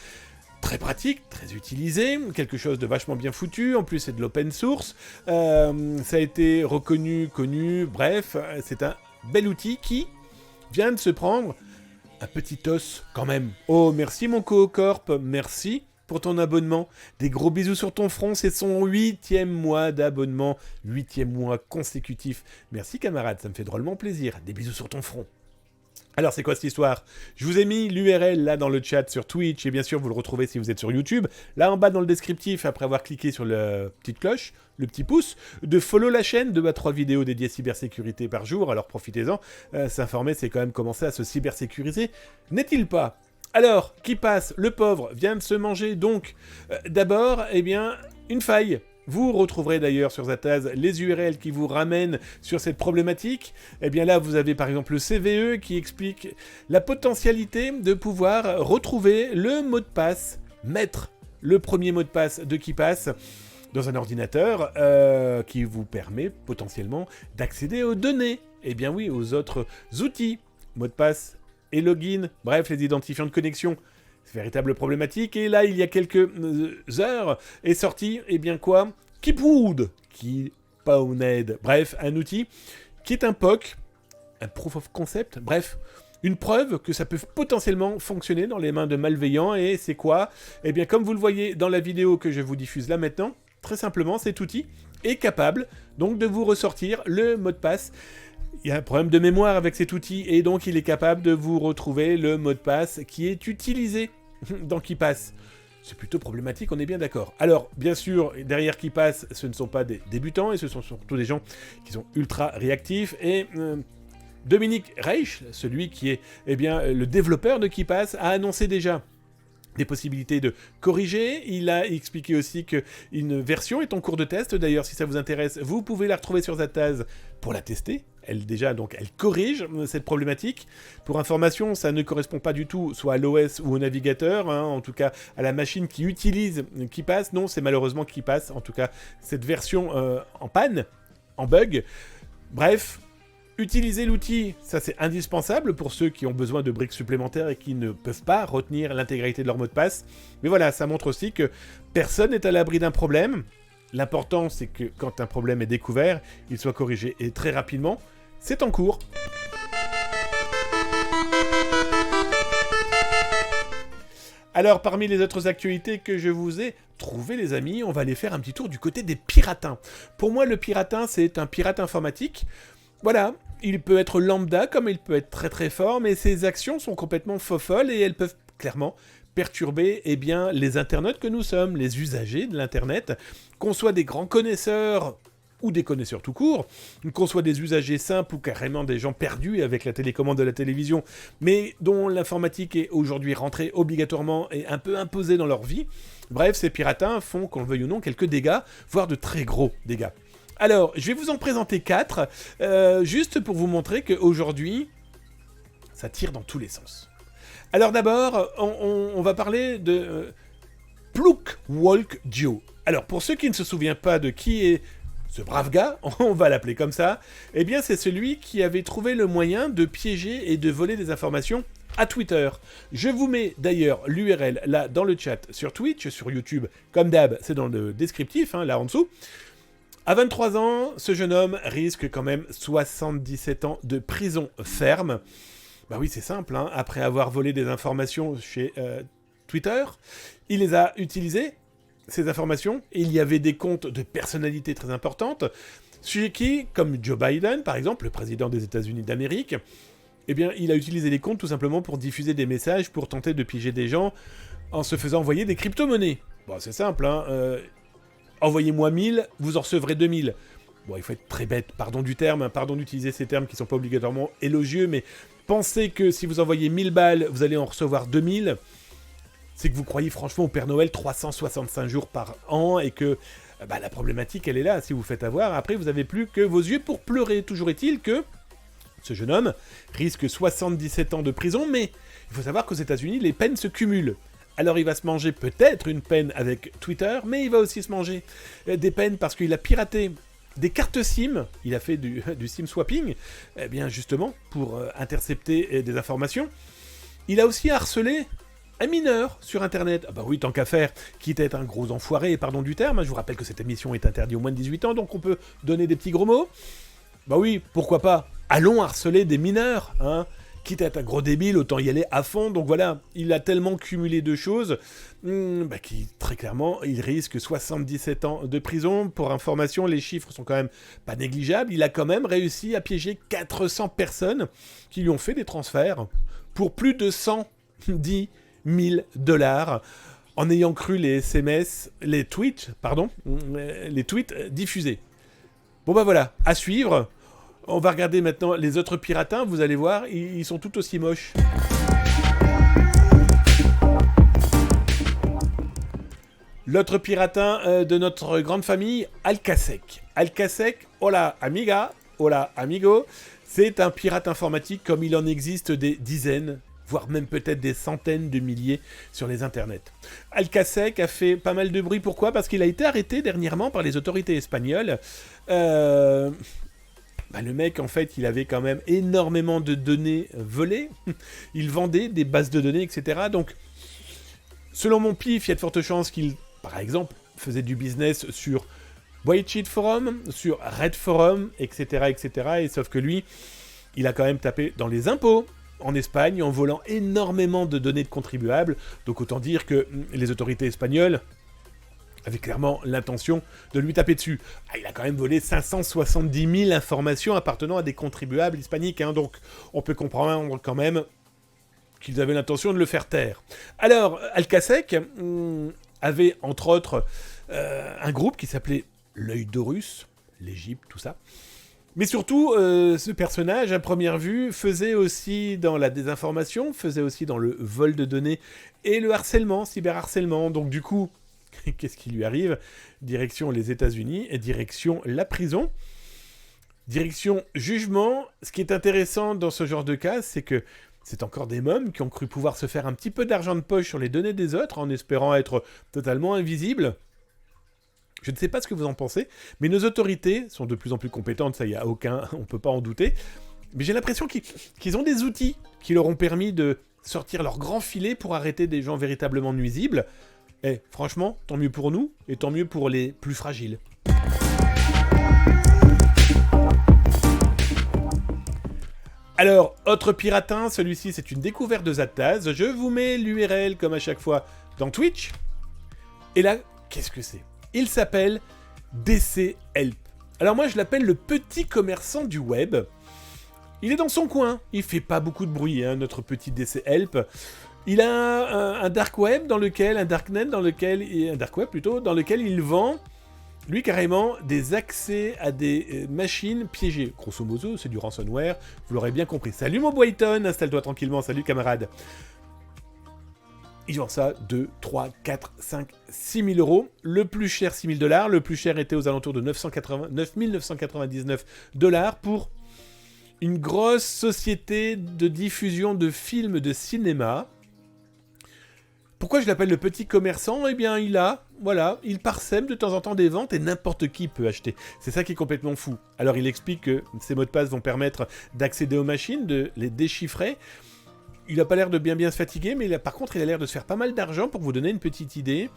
Très pratique, très utilisé, quelque chose de vachement bien foutu, en plus c'est de l'open source, ça a été reconnu, connu, bref, c'est un bel outil qui vient de se prendre un petit os quand même. Oh, merci mon Corp, merci pour ton abonnement. Des gros bisous sur ton front, c'est son 8e mois d'abonnement, 8e mois consécutif. Merci camarade, ça me fait drôlement plaisir. Des bisous sur ton front. Alors, c'est quoi cette histoire? Je vous ai mis l'URL là dans le chat sur Twitch, et bien sûr, vous le retrouvez si vous êtes sur YouTube. Là, en bas dans le descriptif, après avoir cliqué sur la petite cloche, le petit pouce, de follow la chaîne, 2 à 3 vidéos dédiées à cybersécurité par jour, alors profitez-en. S'informer, c'est quand même commencer à se cybersécuriser, n'est-il pas? Alors, KeePass, le pauvre, vient de se manger donc, d'abord, eh bien, une faille. Vous retrouverez d'ailleurs sur Zattaz les URL qui vous ramènent sur cette problématique. Eh bien là, vous avez par exemple le CVE qui explique la potentialité de pouvoir retrouver le mot de passe maître, le premier mot de passe de KeePass dans un ordinateur qui vous permet potentiellement d'accéder aux données. Eh bien oui, aux autres outils, mot de passe et login, bref, les identifiants de connexion. C'est une véritable problématique. Et là, il y a quelques heures, est sorti, eh bien quoi, Keepwood, bref, un outil qui est un POC, un Proof of Concept, bref, une preuve que ça peut potentiellement fonctionner dans les mains de malveillants. Et c'est quoi? Eh bien, comme vous le voyez dans la vidéo que je vous diffuse là maintenant, très simplement, cet outil est capable donc de vous ressortir le mot de passe. Il y a un problème de mémoire avec cet outil et donc il est capable de vous retrouver le mot de passe qui est utilisé dans KeePass. C'est plutôt problématique, on est bien d'accord. Alors, bien sûr, derrière KeePass, ce ne sont pas des débutants et ce sont surtout des gens qui sont ultra réactifs. Et Dominique Reich, celui qui est le développeur de KeePass, a annoncé déjà des possibilités de corriger. Il a expliqué aussi qu'une version est en cours de test. D'ailleurs, si ça vous intéresse, vous pouvez la retrouver sur Zattaz pour la tester. Elle corrige cette problématique. Pour information, ça ne correspond pas du tout soit à l'OS ou au navigateur, en tout cas à la machine qui utilise KeePass. Non, c'est malheureusement KeePass, en tout cas cette version en panne, en bug. Bref, utiliser l'outil, ça c'est indispensable pour ceux qui ont besoin de briques supplémentaires et qui ne peuvent pas retenir l'intégralité de leur mot de passe. Mais voilà, ça montre aussi que personne n'est à l'abri d'un problème. L'important, c'est que quand un problème est découvert, il soit corrigé et très rapidement. C'est en cours. Alors, parmi les autres actualités que je vous ai trouvées, les amis, on va aller faire un petit tour du côté des piratins. Pour moi, le piratin, c'est un pirate informatique. Voilà, il peut être lambda comme il peut être très très fort, mais ses actions sont complètement faux-folles et elles peuvent clairement perturber les internautes que nous sommes, les usagers de l'internet, qu'on soit des grands connaisseurs ou des connaisseurs tout court, qu'on soit des usagers simples ou carrément des gens perdus avec la télécommande de la télévision, mais dont l'informatique est aujourd'hui rentrée obligatoirement et un peu imposée dans leur vie. Bref, ces piratins font, qu'on le veuille ou non, quelques dégâts, voire de très gros dégâts. Alors, je vais vous en présenter 4, juste pour vous montrer qu'aujourd'hui, ça tire dans tous les sens. Alors d'abord, on va parler de Plouk Walk Dio. Alors pour ceux qui ne se souviennent pas de qui est ce brave gars, on va l'appeler comme ça, eh bien c'est celui qui avait trouvé le moyen de piéger et de voler des informations à Twitter. Je vous mets d'ailleurs l'URL là dans le chat sur Twitch, sur YouTube, comme d'hab, c'est dans le descriptif, là en dessous. À 23 ans, ce jeune homme risque quand même 77 ans de prison ferme. Bah oui, c'est simple, après avoir volé des informations chez Twitter, il les a utilisées, ces informations, et il y avait des comptes de personnalités très importantes, chez qui, comme Joe Biden, par exemple, le président des États-Unis d'Amérique, eh bien, il a utilisé les comptes tout simplement pour diffuser des messages, pour tenter de piéger des gens en se faisant envoyer des crypto-monnaies. Bon, c'est simple, envoyez-moi 1000, vous en recevrez 2000. Bon, il faut être très bête, pardon du terme, pardon d'utiliser ces termes qui ne sont pas obligatoirement élogieux, mais pensez que si vous envoyez 1000 balles, vous allez en recevoir 2000, c'est que vous croyez franchement au Père Noël 365 jours par an, et que la problématique, elle est là. Si vous faites avoir, après, vous n'avez plus que vos yeux pour pleurer. Toujours est-il que ce jeune homme risque 77 ans de prison, mais il faut savoir qu'aux États-Unis, les peines se cumulent. Alors il va se manger peut-être une peine avec Twitter, mais il va aussi se manger des peines parce qu'il a piraté des cartes SIM, il a fait du SIM swapping, eh bien justement pour intercepter des informations. Il a aussi harcelé un mineur sur Internet. Ah bah oui, tant qu'à faire, quitte à être un gros enfoiré, pardon du terme, je vous rappelle que cette émission est interdite aux moins de 18 ans, donc on peut donner des petits gros mots. Bah oui, pourquoi pas, allons harceler des mineurs, quitte à être un gros débile, autant y aller à fond. Donc voilà, il a tellement cumulé de choses qui, très clairement, il risque 77 ans de prison. Pour information, les chiffres sont quand même pas négligeables. Il a quand même réussi à piéger 400 personnes qui lui ont fait des transferts pour plus de 110 000 $, en ayant cru les SMS, les tweets diffusés. Bon bah voilà, à suivre. On va regarder maintenant les autres piratins, vous allez voir, ils sont tout aussi moches. L'autre piratin de notre grande famille, Alcasec. Alcasec, hola amiga, hola amigo, c'est un pirate informatique comme il en existe des dizaines, voire même peut-être des centaines de milliers sur les internets. Alcasec a fait pas mal de bruit, pourquoi ? Parce qu'il a été arrêté dernièrement par les autorités espagnoles. Le mec, en fait, il avait quand même énormément de données volées. Il vendait des bases de données, etc. Donc, selon mon pif, il y a de fortes chances qu'il, par exemple, faisait du business sur White Forum, sur Red Forum, etc., etc. Et sauf que lui, il a quand même tapé dans les impôts en Espagne en volant énormément de données de contribuables. Donc, autant dire que les autorités espagnoles avait clairement l'intention de lui taper dessus. Il a quand même volé 570 000 informations appartenant à des contribuables hispaniques, donc on peut comprendre quand même qu'ils avaient l'intention de le faire taire. Alors, Alcasec avait, entre autres, un groupe qui s'appelait l'Œil d'Horus, l'Égypte, tout ça. Mais surtout, ce personnage, à première vue, faisait aussi dans la désinformation, faisait aussi dans le vol de données et le harcèlement, cyberharcèlement. Donc du coup, qu'est-ce qui lui arrive ? Direction les États-Unis et direction la prison. Direction jugement. Ce qui est intéressant dans ce genre de cas, c'est que c'est encore des mômes qui ont cru pouvoir se faire un petit peu d'argent de poche sur les données des autres en espérant être totalement invisibles. Je ne sais pas ce que vous en pensez, mais nos autorités sont de plus en plus compétentes, ça y a aucun, on peut pas en douter. Mais j'ai l'impression qu'ils ont des outils qui leur ont permis de sortir leur grand filet pour arrêter des gens véritablement nuisibles. Et franchement, tant mieux pour nous, et tant mieux pour les plus fragiles. Alors, autre piratin, celui-ci c'est une découverte de Zataz. Je vous mets l'URL comme à chaque fois dans Twitch. Et là, qu'est-ce que c'est ? Il s'appelle DC Help. Alors moi je l'appelle le petit commerçant du web. Il est dans son coin, il fait pas beaucoup de bruit, notre petit DC Help. Il a un dark web dans lequel, un darknet dans lequel, un dark web plutôt, dans lequel il vend, lui carrément, des accès à des machines piégées. Grosso modo, c'est du ransomware, vous l'aurez bien compris. Salut mon Boyton, installe-toi tranquillement, salut camarade. Il vend ça 2, 3, 4, 5, 6 000 euros. Le plus cher, 6 000 $. Le plus cher était aux alentours de 9 999 $ pour une grosse société de diffusion de films de cinéma. Pourquoi je l'appelle le petit commerçant? Eh bien, il parsème de temps en temps des ventes et n'importe qui peut acheter. C'est ça qui est complètement fou. Alors, il explique que ces mots de passe vont permettre d'accéder aux machines, de les déchiffrer. Il n'a pas l'air de bien se fatiguer, mais par contre, il a l'air de se faire pas mal d'argent. Pour vous donner une petite idée,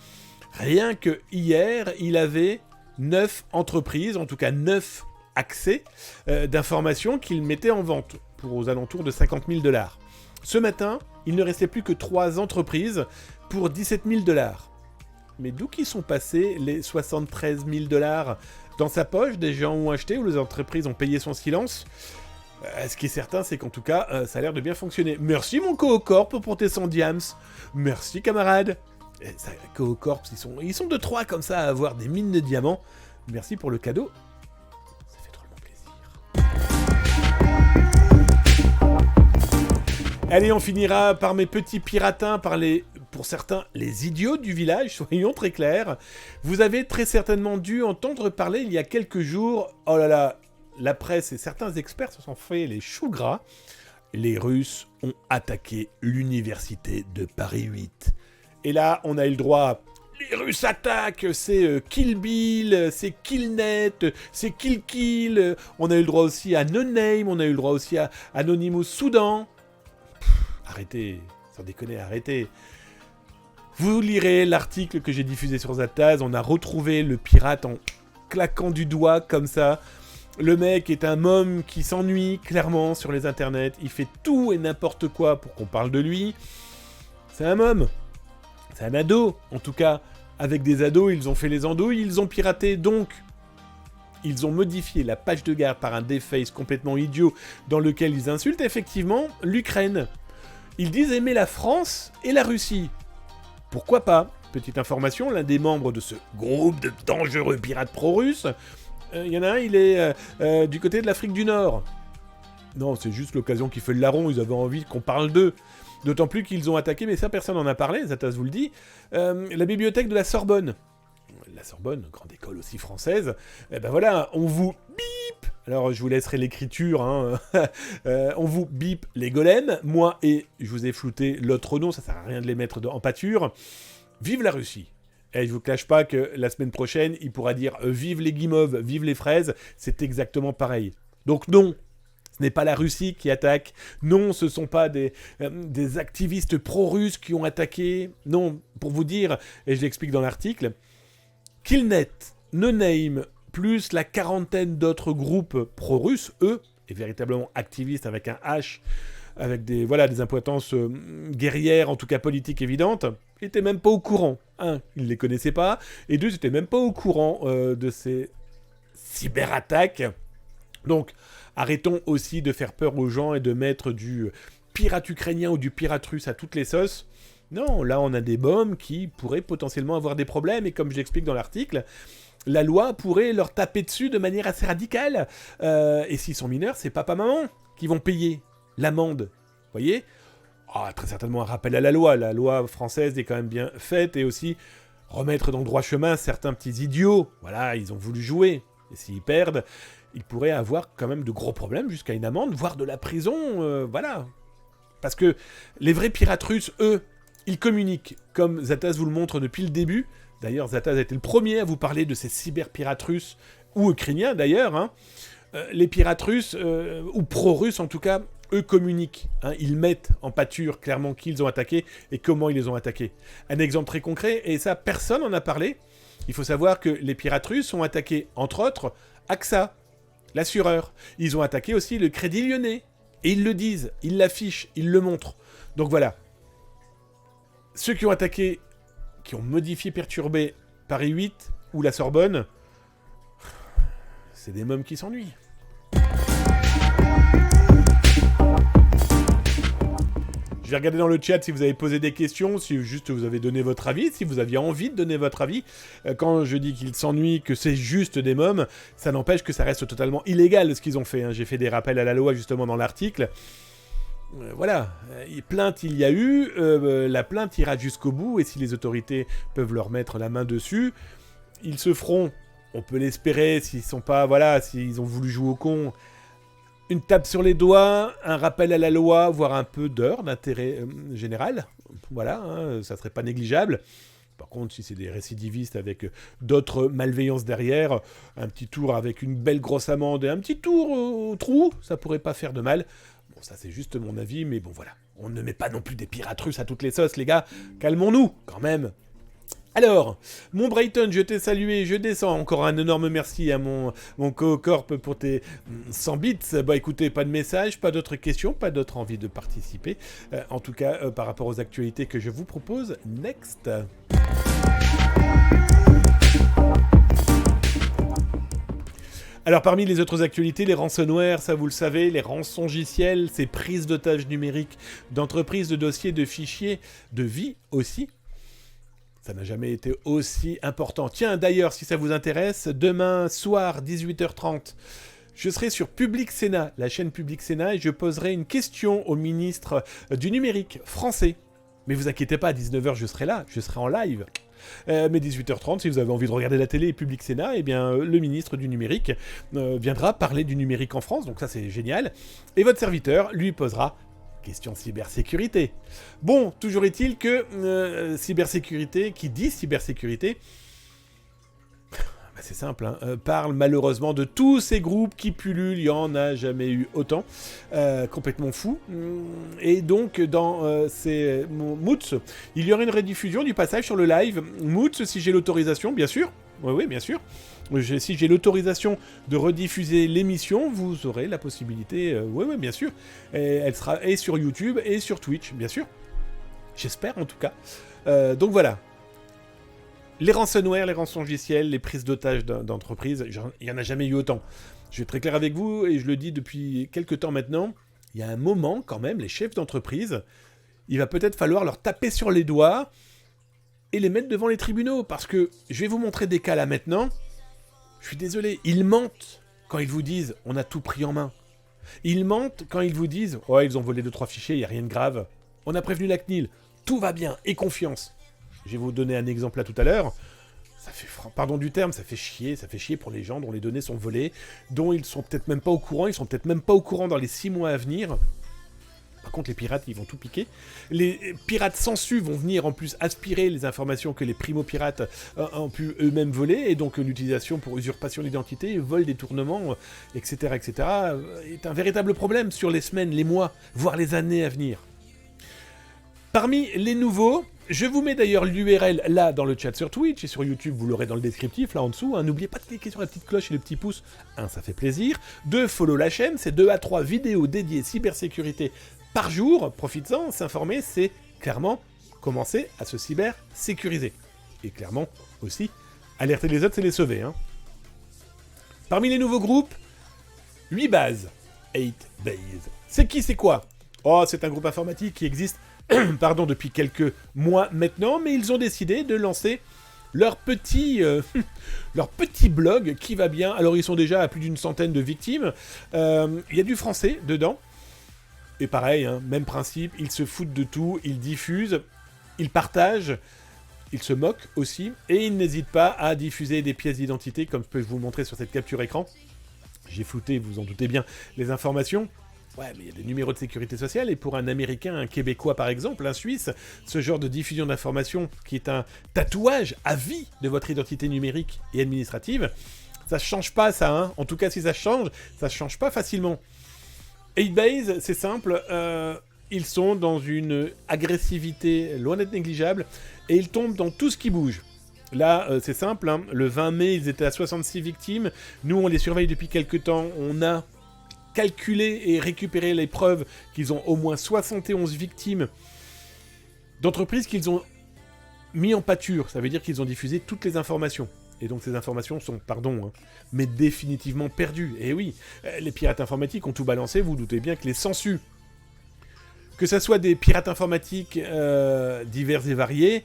rien que hier, il avait 9 entreprises, en tout cas 9 accès d'informations qu'il mettait en vente pour aux alentours de 50 000 $. Ce matin, il ne restait plus que 3 entreprises pour 17 000 $. Mais d'où qu'ils sont passés les 73 000 $ dans sa poche? Des gens ont acheté ou les entreprises ont payé son silence? Ce qui est certain, c'est qu'en tout cas, ça a l'air de bien fonctionner. Merci mon Coop pour tes 100 diams. Merci camarade. Coop, ils sont 2-3 comme ça à avoir des mines de diamants. Merci pour le cadeau. Ça fait drôlement plaisir. Allez, on finira par mes petits piratins, pour certains, les idiots du village, soyons très clairs. Vous avez très certainement dû entendre parler il y a quelques jours, oh là là, la presse et certains experts se sont fait les choux gras. Les Russes ont attaqué l'université de Paris 8. Et là, on a eu le droit à... Les Russes attaquent, c'est Kill Bill, c'est Killnet, c'est Kill Kill. On a eu le droit aussi à No Name, on a eu le droit aussi à Anonymous Soudan. Arrêtez, sans déconner, arrêtez. Vous lirez l'article que j'ai diffusé sur Zataz, on a retrouvé le pirate en claquant du doigt comme ça. Le mec est un môme qui s'ennuie clairement sur les internets, il fait tout et n'importe quoi pour qu'on parle de lui. C'est un môme, c'est un ado, en tout cas. Avec des ados, ils ont fait les andouilles, ils ont piraté, donc ils ont modifié la page de garde par un deface complètement idiot dans lequel ils insultent effectivement l'Ukraine. Ils disent aimer la France et la Russie. Pourquoi pas? Petite information, l'un des membres de ce groupe de dangereux pirates pro-russes, il y en a un, il est du côté de l'Afrique du Nord. Non, c'est juste l'occasion qui fait le larron, ils avaient envie qu'on parle d'eux. D'autant plus qu'ils ont attaqué, mais ça personne n'en a parlé, Zataz vous le dit, la bibliothèque de la Sorbonne. La Sorbonne, grande école aussi française. Eh ben voilà, on vous bip. Alors je vous laisserai l'écriture, hein. On vous bip les golems. Moi et je vous ai flouté l'autre nom, ça sert à rien de les mettre en pâture. Vive la Russie. Et je vous cache pas que la semaine prochaine, il pourra dire vive les guimauves, vive les fraises. C'est exactement pareil. Donc non. Ce n'est pas la Russie qui attaque. Non, ce ne sont pas des activistes pro-russes qui ont attaqué. Non, pour vous dire, et je l'explique dans l'article, Killnet, No Name, plus la quarantaine d'autres groupes pro-russes, eux, et véritablement activistes avec un H, avec des importances guerrières, en tout cas politiques évidentes, n'étaient même pas au courant. Un, ils ne les connaissaient pas, et deux, ils n'étaient même pas au courant de ces cyberattaques. Donc, arrêtons aussi de faire peur aux gens et de mettre du pirate ukrainien ou du pirate russe à toutes les sauces. Non, là on a des bombes qui pourraient potentiellement avoir des problèmes, et comme je l'explique dans l'article, la loi pourrait leur taper dessus de manière assez radicale. Et s'ils sont mineurs, c'est papa-maman qui vont payer l'amende. Vous voyez ? Très certainement un rappel à la loi. La loi française est quand même bien faite, et aussi remettre dans le droit chemin certains petits idiots. Voilà, ils ont voulu jouer. Et s'ils perdent, ils pourraient avoir quand même de gros problèmes, jusqu'à une amende, voire de la prison, voilà. Parce que les vrais pirates russes, eux, ils communiquent, comme Zataz vous le montre depuis le début. D'ailleurs, Zataz a été le premier à vous parler de ces cyber-pirates russes, ou ukrainiens d'ailleurs, hein. Les pirates russes, ou pro-russes en tout cas, eux communiquent. Hein. Ils mettent en pâture clairement qui ils ont attaqué et comment ils les ont attaqués. Un exemple très concret, et ça, personne n'en a parlé. Il faut savoir que les pirates russes ont attaqué, entre autres, AXA, l'assureur. Ils ont attaqué aussi le Crédit Lyonnais. Et ils le disent, ils l'affichent, ils le montrent. Donc voilà. Ceux qui ont attaqué, qui ont modifié, perturbé Paris 8 ou la Sorbonne, c'est des mômes qui s'ennuient. Je vais regarder dans le chat si vous avez posé des questions, si juste vous avez donné votre avis, si vous aviez envie de donner votre avis. Quand je dis qu'ils s'ennuient, que c'est juste des mômes, ça n'empêche que ça reste totalement illégal ce qu'ils ont fait. Hein. J'ai fait des rappels à la loi justement dans l'article. Voilà, plainte il y a eu, la plainte ira jusqu'au bout, et si les autorités peuvent leur mettre la main dessus, ils se feront, on peut l'espérer, s'ils sont pas, voilà, s'ils ont voulu jouer au con, Une tape sur les doigts, un rappel à la loi, voire un peu d'heure d'intérêt général. Voilà, hein, ça serait pas négligeable. Par contre, si c'est des récidivistes avec d'autres malveillances derrière, un petit tour avec une belle grosse amende et un petit tour au trou, ça pourrait pas faire de mal. Bon, ça c'est juste mon avis, mais bon voilà. On ne met pas non plus des pirates russes à toutes les sauces, les gars. Calmons-nous, quand même. Alors, mon Brighton, je t'ai salué, je descends. Encore un énorme merci à mon co-corp pour tes 100 bits. Bah écoutez, pas de message, pas d'autres questions, pas d'autres envies de participer. En tout cas, par rapport aux actualités que je vous propose, next. Alors parmi les autres actualités, les ransomware, ça vous le savez, les rançongiciels, ces prises d'otages numériques d'entreprises, de dossiers, de fichiers, de vie aussi. Ça n'a jamais été aussi important. Tiens, d'ailleurs, si ça vous intéresse, demain soir, 18h30, je serai sur Public Sénat, la chaîne Public Sénat, et je poserai une question au ministre du numérique français. Mais vous inquiétez pas, à 19h, je serai là, je serai en live. Mais 18h30, si vous avez envie de regarder la télé et Public Sénat, eh bien, le ministre du numérique viendra parler du numérique en France, donc ça c'est génial. Et votre serviteur lui posera question cybersécurité. Bon, toujours est-il que cybersécurité, qui dit cybersécurité, bah c'est simple, hein, parle malheureusement de tous ces groupes qui pullulent, il n'y en a jamais eu autant, complètement fou. Et donc, dans ces Moots, il y aura une rediffusion du passage sur le live. Moots, si j'ai l'autorisation, bien sûr. Oui, bien sûr. Si j'ai l'autorisation de rediffuser l'émission, vous aurez la possibilité, oui, bien sûr. Et elle sera et sur YouTube et sur Twitch, bien sûr. J'espère en tout cas. Donc voilà. Les ransomware, les rançongiciels, les prises d'otages d'entreprises, il n'y en a jamais eu autant. Je vais être très clair avec vous, et je le dis depuis quelques temps maintenant, il y a un moment quand même, les chefs d'entreprise, il va peut-être falloir leur taper sur les doigts et les mettre devant les tribunaux, parce que je vais vous montrer des cas là maintenant. Je suis désolé, ils mentent quand ils vous disent « on a tout pris en main ». Ils mentent quand ils vous disent « ouais, ils ont volé 2-3 fichiers, il n'y a rien de grave. On a prévenu la CNIL, tout va bien, et confiance ». Je vais vous donner un exemple là tout à l'heure. Ça fait, pardon du terme, ça fait chier pour les gens dont les données sont volées, dont ils sont peut-être même pas au courant, ils sont peut-être même pas au courant dans les 6 mois à venir. Par contre, les pirates, ils vont tout piquer. Les pirates sensus vont venir en plus aspirer les informations que les primo-pirates ont pu eux-mêmes voler, et donc l'utilisation pour usurpation d'identité, vol, détournement, etc., est un véritable problème sur les semaines, les mois, voire les années à venir. Parmi les nouveaux, je vous mets d'ailleurs l'URL là dans le chat sur Twitch et sur YouTube, vous l'aurez dans le descriptif là en dessous. Hein. N'oubliez pas de cliquer sur la petite cloche et le petit pouce. 1, ça fait plaisir. 2, follow la chaîne. C'est 2 à 3 vidéos dédiées cybersécurité par jour. Profites-en, s'informer, c'est clairement commencer à se cybersécuriser. Et clairement aussi, alerter les autres, c'est les sauver. Hein. Parmi les nouveaux groupes, 8 bases. 8 bases. C'est qui, c'est quoi? Oh, c'est un groupe informatique qui existe depuis quelques mois maintenant, mais ils ont décidé de lancer leur petit blog qui va bien. Alors ils sont déjà à plus d'une centaine de victimes. Il y a du français dedans. Et pareil, hein, même principe, ils se foutent de tout, ils diffusent, ils partagent, ils se moquent aussi, et ils n'hésitent pas à diffuser des pièces d'identité, comme je peux vous le montrer sur cette capture écran. J'ai flouté, vous en doutez bien, les informations. Ouais, mais il y a des numéros de sécurité sociale, et pour un Américain, un Québécois par exemple, un Suisse, ce genre de diffusion d'informations qui est un tatouage à vie de votre identité numérique et administrative, ça change pas ça, hein. En tout cas, si ça change pas facilement. 8base, c'est simple, ils sont dans une agressivité loin d'être négligeable, et ils tombent dans tout ce qui bouge. Là, c'est simple, hein. Le 20 mai, ils étaient à 66 victimes, nous on les surveille depuis quelques temps, on a calculer et récupérer les preuves qu'ils ont au moins 71 victimes d'entreprises qu'ils ont mis en pâture. Ça veut dire qu'ils ont diffusé toutes les informations. Et donc ces informations sont, mais définitivement perdues. Et oui, les pirates informatiques ont tout balancé, vous doutez bien que les sensus, que ce soit des pirates informatiques divers et variés,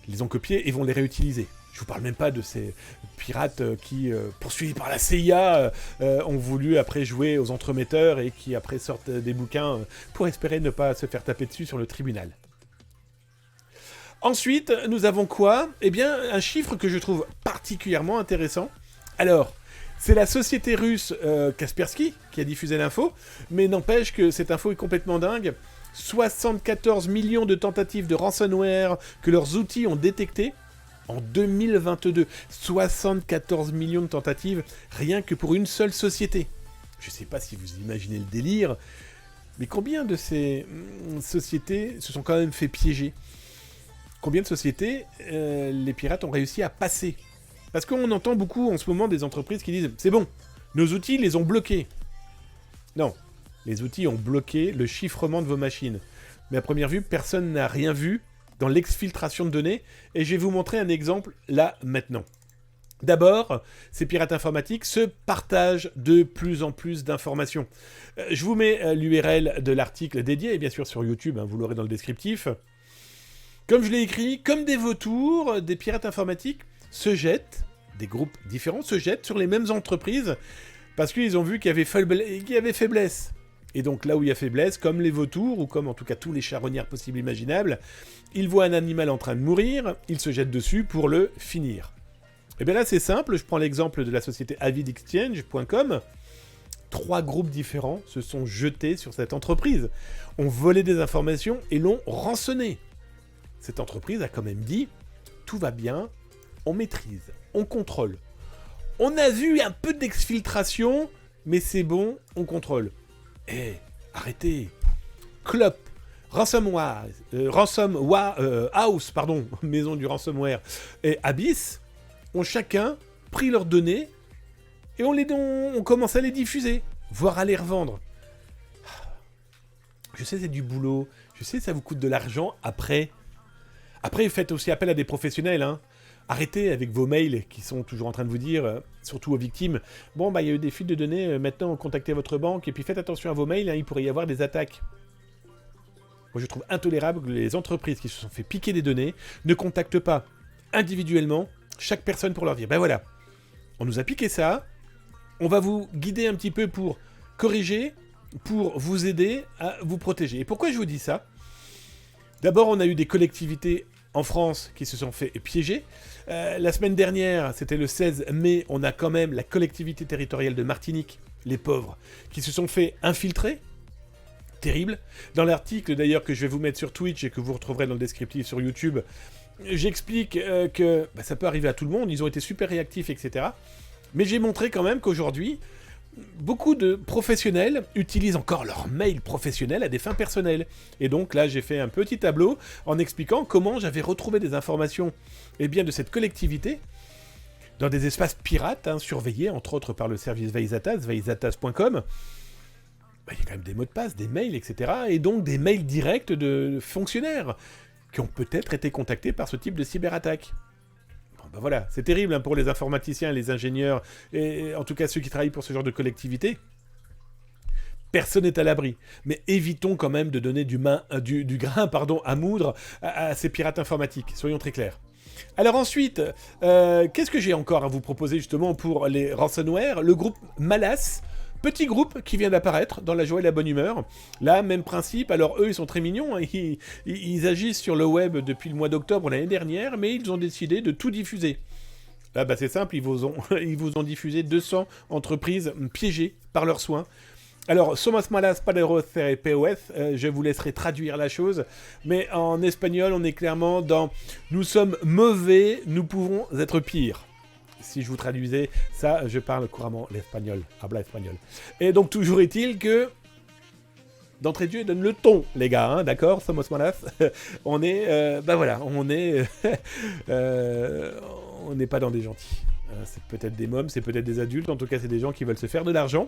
les ont copiés et vont les réutiliser. Je vous parle même pas de ces pirates qui, poursuivis par la CIA, ont voulu après jouer aux entremetteurs et qui après sortent des bouquins pour espérer ne pas se faire taper dessus sur le tribunal. Ensuite, nous avons quoi? Eh bien, un chiffre que je trouve particulièrement intéressant. Alors, C'est la société russe Kaspersky qui a diffusé l'info, mais n'empêche que cette info est complètement dingue. 74 millions de tentatives de ransomware que leurs outils ont détectées en 2022. 74 millions de tentatives rien que pour une seule société. Je ne sais pas si vous imaginez le délire, mais combien de ces sociétés se sont quand même fait piéger? Combien de sociétés les pirates ont réussi à passer? Parce qu'on entend beaucoup en ce moment des entreprises qui disent « C'est bon, nos outils les ont bloqués ». Non, les outils ont bloqué le chiffrement de vos machines. Mais à première vue, personne n'a rien vu dans l'exfiltration de données. Et je vais vous montrer un exemple là, maintenant. D'abord, ces pirates informatiques se partagent de plus en plus d'informations. Je vous mets l'URL de l'article dédié, et bien sûr sur YouTube, vous l'aurez dans le descriptif. Comme je l'ai écrit, comme des vautours, des pirates informatiques se jettent, des groupes différents se jettent sur les mêmes entreprises parce qu'ils ont vu qu'il y avait faiblesse. Et donc là où il y a faiblesse, comme les vautours, ou comme en tout cas tous les charognards possibles et imaginables, ils voient un animal en train de mourir, ils se jettent dessus pour le finir. Et bien là c'est simple, je prends l'exemple de la société avidexchange.com. 3 groupes différents se sont jetés sur cette entreprise, ont volé des informations et l'ont rançonné. Cette entreprise a quand même dit « Tout va bien, on maîtrise, on contrôle. On a vu un peu d'exfiltration, mais c'est bon, on contrôle. » Arrêtez. Clop, Ransomware, House, maison du ransomware, et Abyss ont chacun pris leurs données et on commence à les diffuser, voire à les revendre. Je sais, c'est du boulot. Je sais, ça vous coûte de l'argent. Après, faites aussi appel à des professionnels. Arrêtez avec vos mails qui sont toujours en train de vous dire, surtout aux victimes, bon, il y a eu des fuites de données, maintenant contactez votre banque, et puis faites attention à vos mails, il pourrait y avoir des attaques. Moi, je trouve intolérable que les entreprises qui se sont fait piquer des données ne contactent pas individuellement chaque personne pour leur dire, voilà, on nous a piqué ça, on va vous guider un petit peu pour corriger, pour vous aider à vous protéger. Et pourquoi je vous dis ça? D'abord, on a eu des collectivités en France qui se sont fait piéger. La semaine dernière, c'était le 16 mai, on a quand même la collectivité territoriale de Martinique, les pauvres, qui se sont fait infiltrer. Terrible. Dans l'article d'ailleurs que je vais vous mettre sur Twitch et que vous retrouverez dans le descriptif sur YouTube, j'explique que ça peut arriver à tout le monde, ils ont été super réactifs, etc. Mais j'ai montré quand même qu'aujourd'hui, beaucoup de professionnels utilisent encore leur mail professionnel à des fins personnelles. Et donc là, j'ai fait un petit tableau en expliquant comment j'avais retrouvé des informations de cette collectivité dans des espaces pirates, surveillés entre autres par le service Veizatas, veizatas.com. Il y a quand même des mots de passe, des mails, etc. Et donc des mails directs de fonctionnaires qui ont peut-être été contactés par ce type de cyberattaque. Voilà, c'est terrible pour les informaticiens, les ingénieurs, et en tout cas ceux qui travaillent pour ce genre de collectivité. Personne n'est à l'abri. Mais évitons quand même de donner du grain à moudre à ces pirates informatiques, soyons très clairs. Alors ensuite, qu'est-ce que j'ai encore à vous proposer justement pour les ransomware? Le groupe Malas, petit groupe qui vient d'apparaître dans la joie et la bonne humeur. Là, même principe. Alors eux, ils sont très mignons. Ils agissent sur le web depuis le mois d'octobre l'année dernière, mais ils ont décidé de tout diffuser. Là, c'est simple, ils vous ont diffusé 200 entreprises piégées par leurs soins. Alors, somos malas para hacer POS, je vous laisserai traduire la chose, mais en espagnol, on est clairement dans « nous sommes mauvais, nous pouvons être pires ». Si je vous traduisais ça, je parle couramment l'espagnol, habla espagnol. Et donc, toujours est-il que, d'entrée de jeu, donne le ton, les gars, d'accord, somos malas. On est, on n'est pas dans des gentils. C'est peut-être des mômes, c'est peut-être des adultes, en tout cas, c'est des gens qui veulent se faire de l'argent.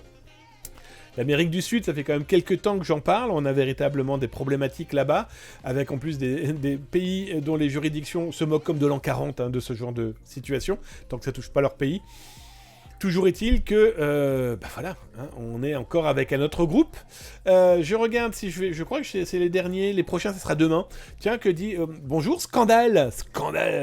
L'Amérique du Sud, ça fait quand même quelques temps que j'en parle, on a véritablement des problématiques là-bas, avec en plus des pays dont les juridictions se moquent comme de l'an 40 de ce genre de situation, tant que ça touche pas leur pays. Toujours est-il que, on est encore avec un autre groupe. Je regarde si je crois que c'est les derniers, les prochains, ce sera demain. Tiens, que dit bonjour, scandale,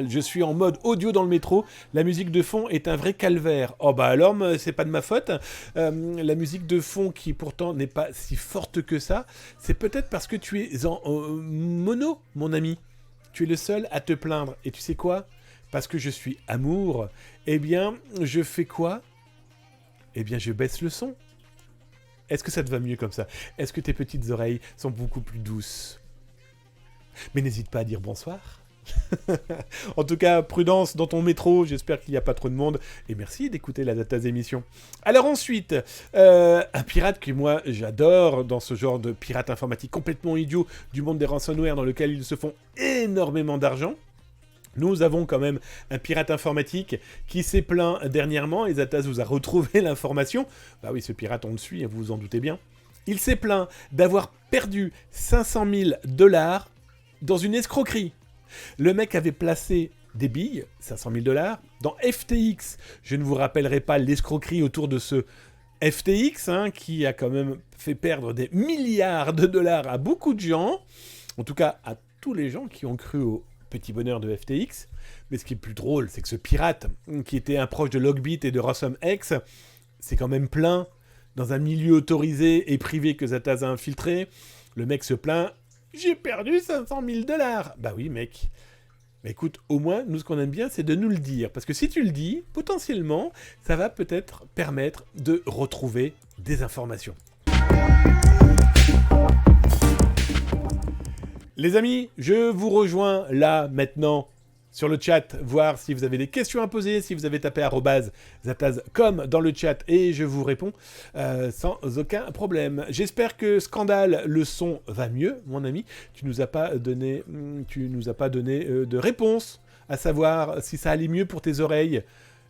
je suis en mode audio dans le métro. La musique de fond est un vrai calvaire. Oh alors, c'est pas de ma faute. La musique de fond qui pourtant n'est pas si forte que ça, c'est peut-être parce que tu es en mono, mon ami. Tu es le seul à te plaindre. Et tu sais quoi ? Parce que je suis amour, je fais quoi ? eh bien je baisse le son. Est-ce que ça te va mieux comme ça? Est-ce que tes petites oreilles sont beaucoup plus douces? Mais n'hésite pas à dire bonsoir. En tout cas, prudence dans ton métro, j'espère qu'il n'y a pas trop de monde, et merci d'écouter la Zataz émission. Alors ensuite, un pirate que moi j'adore dans ce genre de pirate informatique complètement idiot du monde des ransomware dans lequel ils se font énormément d'argent. Nous avons quand même un pirate informatique qui s'est plaint dernièrement, et Zataz vous a retrouvé l'information. Bah oui, ce pirate on le suit, vous vous en doutez bien. Il s'est plaint d'avoir perdu 500 000 $ dans une escroquerie. Le mec avait placé des billes, 500 000 $, dans FTX. Je ne vous rappellerai pas l'escroquerie autour de ce FTX, qui a quand même fait perdre des milliards de dollars à beaucoup de gens. En tout cas, à tous les gens qui ont cru au petit bonheur de FTX. Mais ce qui est plus drôle, c'est que ce pirate, qui était un proche de Logbit et de RossumX, c'est quand même plein dans un milieu autorisé et privé que Zataz a infiltré. Le mec se plaint. J'ai perdu 500 000 $. Bah oui, mec. Mais écoute, au moins, nous, ce qu'on aime bien, c'est de nous le dire. Parce que si tu le dis, potentiellement, ça va peut-être permettre de retrouver des informations. Les amis, je vous rejoins là, maintenant, sur le chat, voir si vous avez des questions à poser, si vous avez tapé @zataz.com dans le chat, et je vous réponds sans aucun problème. J'espère que Scandale, le son va mieux, mon ami. Tu nous as pas donné de réponse à savoir si ça allait mieux pour tes oreilles.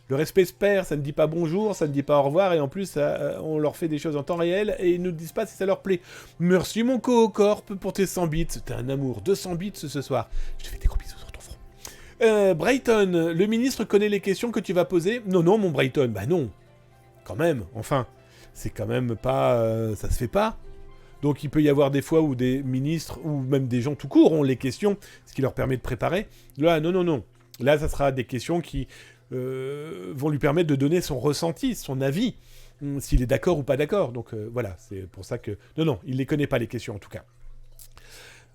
Le respect se perd, ça ne dit pas bonjour, ça ne dit pas au revoir, et en plus, on leur fait des choses en temps réel, et ils ne nous disent pas si ça leur plaît. Merci mon Coocorp pour tes 100 bits, c'était un amour. 200 bits ce soir. Je te fais des gros bisous sur ton front. Brighton, le ministre connaît les questions que tu vas poser? Non, mon Brighton, bah non. Quand même, enfin, c'est quand même pas... ça se fait pas. Donc il peut y avoir des fois où des ministres, ou même des gens tout court, ont les questions, ce qui leur permet de préparer. Là, non. Là, ça sera des questions qui vont lui permettre de donner son ressenti, son avis, s'il est d'accord ou pas d'accord. Donc voilà, c'est pour ça que... Non, il les connaît pas, les questions, en tout cas.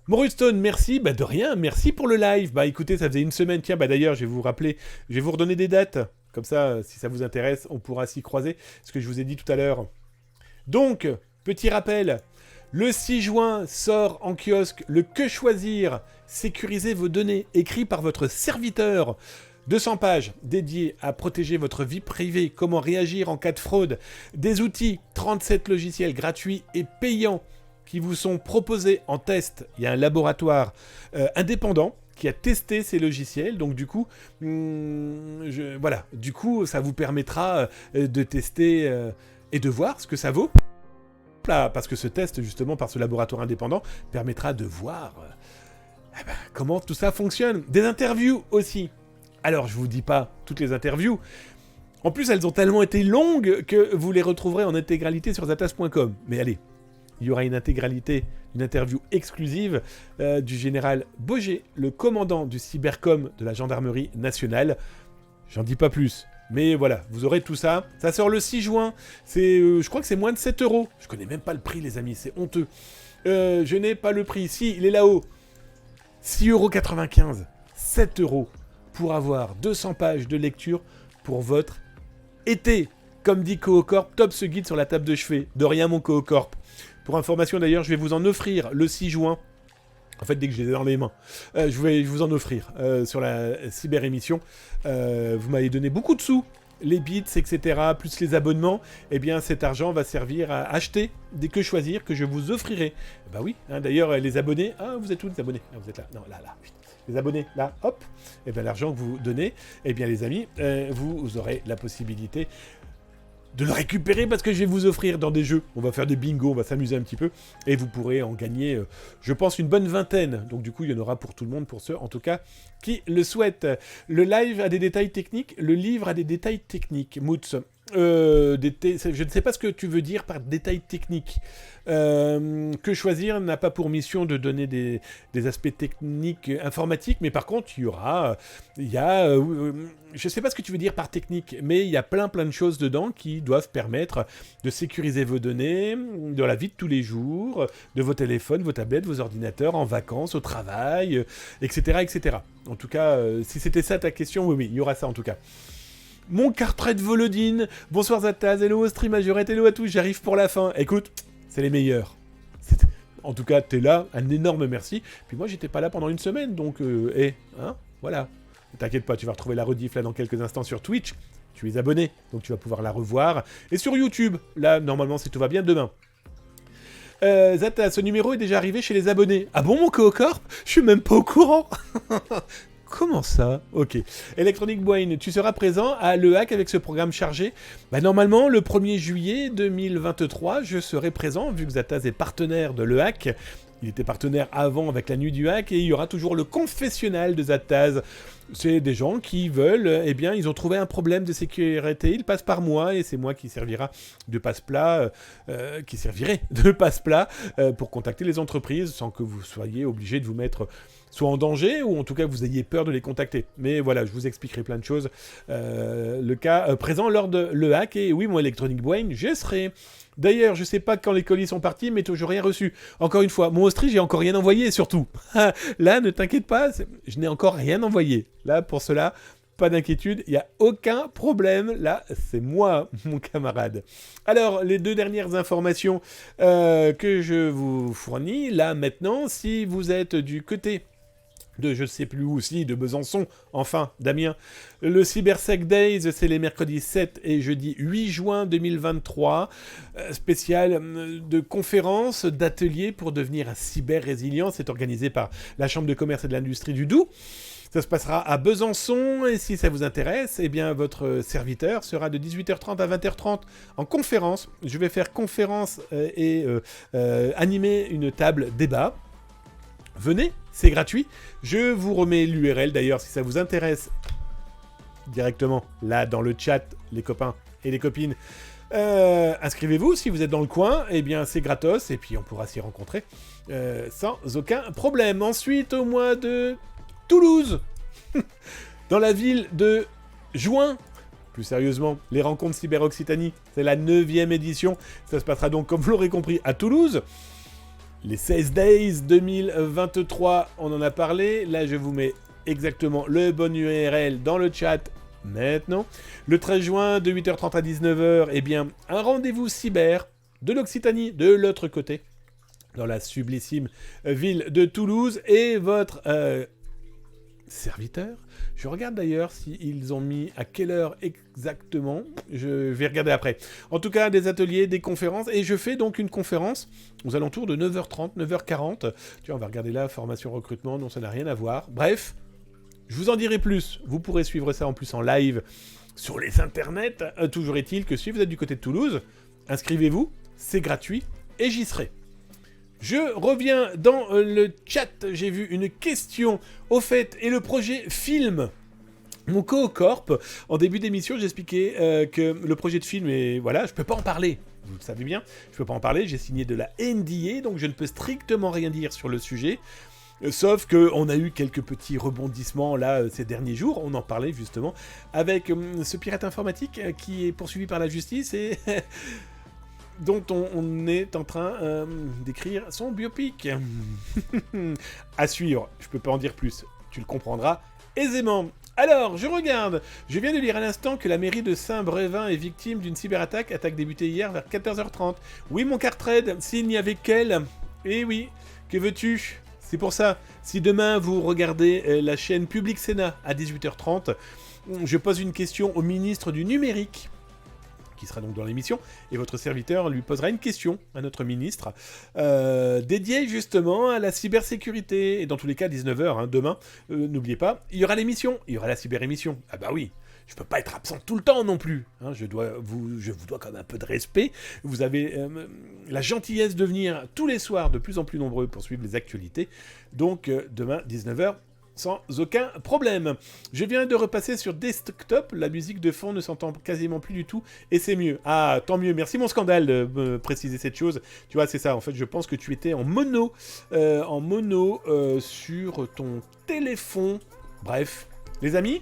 Morustone, merci, de rien, merci pour le live. Écoutez, ça faisait une semaine, tiens, d'ailleurs, je vais vous rappeler, je vais vous redonner des dates, comme ça, si ça vous intéresse, on pourra s'y croiser, ce que je vous ai dit tout à l'heure. Donc, petit rappel, le 6 juin sort en kiosque le Que choisir, sécuriser vos données, écrit par votre serviteur. 200 pages dédiées à protéger votre vie privée, comment réagir en cas de fraude, des outils, 37 logiciels gratuits et payants, qui vous sont proposés en test. Il y a un laboratoire indépendant qui a testé ces logiciels, donc du coup, du coup, ça vous permettra de tester et de voir ce que ça vaut. Parce que ce test, justement, par ce laboratoire indépendant, permettra de voir comment tout ça fonctionne. Des interviews aussi. Alors, je vous dis pas toutes les interviews. En plus, elles ont tellement été longues que vous les retrouverez en intégralité sur zataz.com. Mais allez, il y aura une interview exclusive du général Boger, le commandant du cybercom de la gendarmerie nationale. J'en dis pas plus. Mais voilà, vous aurez tout ça. Ça sort le 6 juin. Je crois que c'est moins de 7 €. Je connais même pas le prix, les amis. C'est honteux. Je n'ai pas le prix. Si, il est là-haut. 6,95 €. 7 € pour avoir 200 pages de lecture pour votre été. Comme dit Coocorp, top ce guide sur la table de chevet. De rien, mon Coocorp. Pour information d'ailleurs, je vais vous en offrir le 6 juin. En fait, dès que je les ai dans les mains, je vais vous en offrir sur la cyber-émission. Vous m'avez donné beaucoup de sous, les bits, etc., plus les abonnements. Eh bien, cet argent va servir à acheter des Que choisir que je vous offrirai. Bah oui, d'ailleurs, les abonnés... Ah, vous êtes où les abonnés? Vous êtes là. Non, là. Les abonnés, là, hop. Eh bien, l'argent que vous donnez, eh bien, les amis, vous aurez la possibilité de le récupérer parce que je vais vous offrir dans des jeux. On va faire des bingos, on va s'amuser un petit peu. Et vous pourrez en gagner, je pense, une bonne vingtaine. Donc du coup, il y en aura pour tout le monde, pour ceux, en tout cas, qui le souhaitent. Le live a des détails techniques, le livre a des détails techniques. Moots, je ne sais pas ce que tu veux dire par détails techniques. Que choisir n'a pas pour mission de donner des aspects techniques informatiques, mais par contre, je ne sais pas ce que tu veux dire par technique, mais il y a plein de choses dedans qui doivent permettre de sécuriser vos données dans la vie de tous les jours, de vos téléphones, vos tablettes, vos ordinateurs, en vacances, au travail, etc., etc. En tout cas, si c'était ça ta question, oui, il y aura ça en tout cas. Mon Cartrait de Volodine. Bonsoir Zataz, hello Stream Majorette, hello à tous, j'arrive pour la fin. Écoute, c'est les meilleurs. En tout cas, t'es là, un énorme merci. Puis moi, j'étais pas là pendant une semaine, donc, voilà. T'inquiète pas, tu vas retrouver la rediff là dans quelques instants sur Twitch. Tu es abonné, donc tu vas pouvoir la revoir. Et sur YouTube, là, normalement, si tout va bien, demain. Zata, ce numéro est déjà arrivé chez les abonnés. Ah bon, mon Coocorp? Je suis même pas au courant. Comment ça? Ok. Electronic Wine, tu seras présent à Le Hack avec ce programme chargé? Normalement, le 1er juillet 2023, je serai présent, vu que Zataz est partenaire de Le Hack. Il était partenaire avant avec la nuit du hack, et il y aura toujours le confessionnal de Zataz. C'est des gens qui veulent, ils ont trouvé un problème de sécurité, ils passent par moi, et c'est moi qui servirai de passe-plat pour contacter les entreprises, sans que vous soyez obligé de vous mettre soit en danger, ou en tout cas que vous ayez peur de les contacter. Mais voilà, je vous expliquerai plein de choses. Le cas présent lors de Le Hack, et oui, mon Electronic Brain, je serai... D'ailleurs, je sais pas quand les colis sont partis, mais toujours rien reçu. Encore une fois, mon Austrie, j'ai encore rien envoyé, surtout. Là, ne t'inquiète pas, je n'ai encore rien envoyé. Là, pour cela, pas d'inquiétude, il n'y a aucun problème. Là, c'est moi, mon camarade. Alors, les 2 dernières informations que je vous fournis, là, maintenant, si vous êtes du côté de je ne sais plus où aussi, de Besançon, enfin, Damien. Le CyberSec Days, c'est les mercredis 7 et jeudi 8 juin 2023. Spécial de conférences, d'ateliers pour devenir un cyber-résilient. C'est organisé par la Chambre de commerce et de l'industrie du Doubs. Ça se passera à Besançon, et si ça vous intéresse, votre serviteur sera de 18h30 à 20h30 en conférence. Je vais faire conférence et animer une table débat. Venez, c'est gratuit. Je vous remets l'URL d'ailleurs si ça vous intéresse directement là dans le chat, les copains et les copines. Inscrivez-vous si vous êtes dans le coin, c'est gratos et puis on pourra s'y rencontrer sans aucun problème. Ensuite, au mois de Toulouse, dans la ville de Juin, plus sérieusement, les rencontres Cyber Occitanie, c'est la 9e édition. Ça se passera donc, comme vous l'aurez compris, à Toulouse. Les 16 Days 2023, on en a parlé. Là, je vous mets exactement le bon URL dans le chat maintenant. Le 13 juin, de 8h30 à 19h, un rendez-vous cyber de l'Occitanie, de l'autre côté, dans la sublissime ville de Toulouse. Et votre serviteur, je regarde d'ailleurs s'ils ont mis à quelle heure exactement, je vais regarder après. En tout cas, des ateliers, des conférences, et je fais donc une conférence aux alentours de 9h30, 9h40. Tu vois, on va regarder là, formation recrutement, non, ça n'a rien à voir. Bref, je vous en dirai plus. Vous pourrez suivre ça en plus en live sur les internets. Toujours est-il que si vous êtes du côté de Toulouse, inscrivez-vous, c'est gratuit, et j'y serai. Je reviens dans le chat, j'ai vu une question. Au fait, et le projet film? Mon Coocorp, en début d'émission, j'expliquais que le projet de film, et voilà, je peux pas en parler. Vous le savez bien, je peux pas en parler, j'ai signé de la NDA, donc je ne peux strictement rien dire sur le sujet. Sauf qu'on a eu quelques petits rebondissements là ces derniers jours, on en parlait justement, avec ce pirate informatique qui est poursuivi par la justice et... dont on est en train d'écrire son biopic. À suivre, je peux pas en dire plus, tu le comprendras aisément. Alors, je regarde, je viens de lire à l'instant que la mairie de Saint-Brévin est victime d'une cyberattaque, attaque débutée hier vers 14h30. Oui, mon Cartred, s'il n'y avait qu'elle. Eh oui, que veux-tu? C'est pour ça, si demain vous regardez la chaîne Public Sénat à 18h30, je pose une question au ministre du numérique, qui sera donc dans l'émission, et votre serviteur lui posera une question à notre ministre, dédiée justement à la cybersécurité, et dans tous les cas, 19h, demain, n'oubliez pas, il y aura l'émission, il y aura la cyber-émission. Ah bah oui, je peux pas être absent tout le temps non plus, je vous dois quand même un peu de respect, vous avez la gentillesse de venir tous les soirs, de plus en plus nombreux pour suivre les actualités, donc demain, 19h, sans aucun problème. Je viens de repasser sur Desktop, la musique de fond ne s'entend quasiment plus du tout, et c'est mieux. Ah, tant mieux, merci mon scandale de me préciser cette chose. Tu vois, c'est ça, en fait, je pense que tu étais en mono sur ton téléphone. Bref, les amis,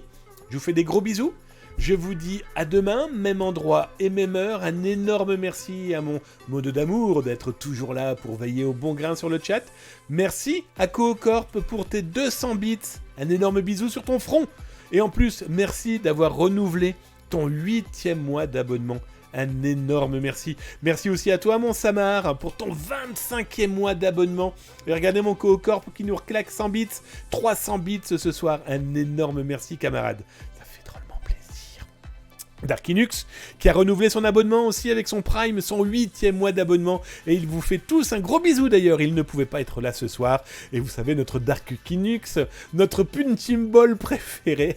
je vous fais des gros bisous. Je vous dis à demain, même endroit et même heure. Un énorme merci à mon mode d'amour d'être toujours là pour veiller au bon grain sur le chat. Merci à Coocorp pour tes 200 bits. Un énorme bisou sur ton front. Et en plus, merci d'avoir renouvelé ton 8e mois d'abonnement. Un énorme merci. Merci aussi à toi, mon Samar, pour ton 25e mois d'abonnement. Et regardez mon Cocorp qui nous reclaque 100 bits, 300 bits ce soir. Un énorme merci, camarade. Ça fait drôlement plaisir. Darkinux, qui a renouvelé son abonnement aussi avec son Prime, son 8e mois d'abonnement. Et il vous fait tous un gros bisou d'ailleurs. Il ne pouvait pas être là ce soir. Et vous savez, notre Darkinux, notre punching ball préféré.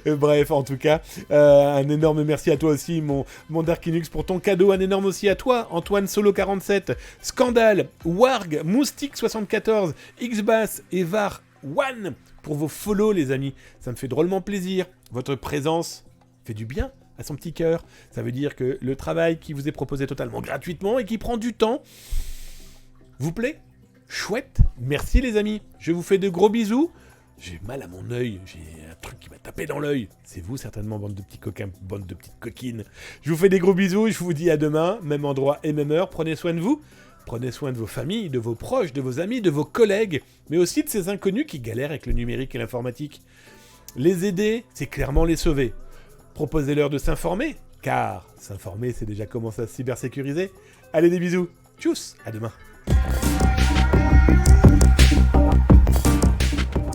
Bref, en tout cas, un énorme merci à toi aussi, mon Darkinux, pour ton cadeau. Un énorme aussi à toi, Antoine Solo 47, Scandale, Warg, Moustique 74, Xbass et Var One pour vos follow, les amis. Ça me fait drôlement plaisir. Votre présence fait du bien à son petit cœur. Ça veut dire que le travail qui vous est proposé totalement gratuitement et qui prend du temps vous plaît. Chouette. Merci, les amis. Je vous fais de gros bisous. J'ai mal à mon œil, j'ai un truc qui m'a tapé dans l'œil. C'est vous certainement, bande de petits coquins, bande de petites coquines. Je vous fais des gros bisous, je vous dis à demain, même endroit et même heure. Prenez soin de vous, prenez soin de vos familles, de vos proches, de vos amis, de vos collègues, mais aussi de ces inconnus qui galèrent avec le numérique et l'informatique. Les aider, c'est clairement les sauver. Proposez-leur de s'informer, car s'informer, c'est déjà commencer à se cybersécuriser. Allez, des bisous, tchuss, à demain.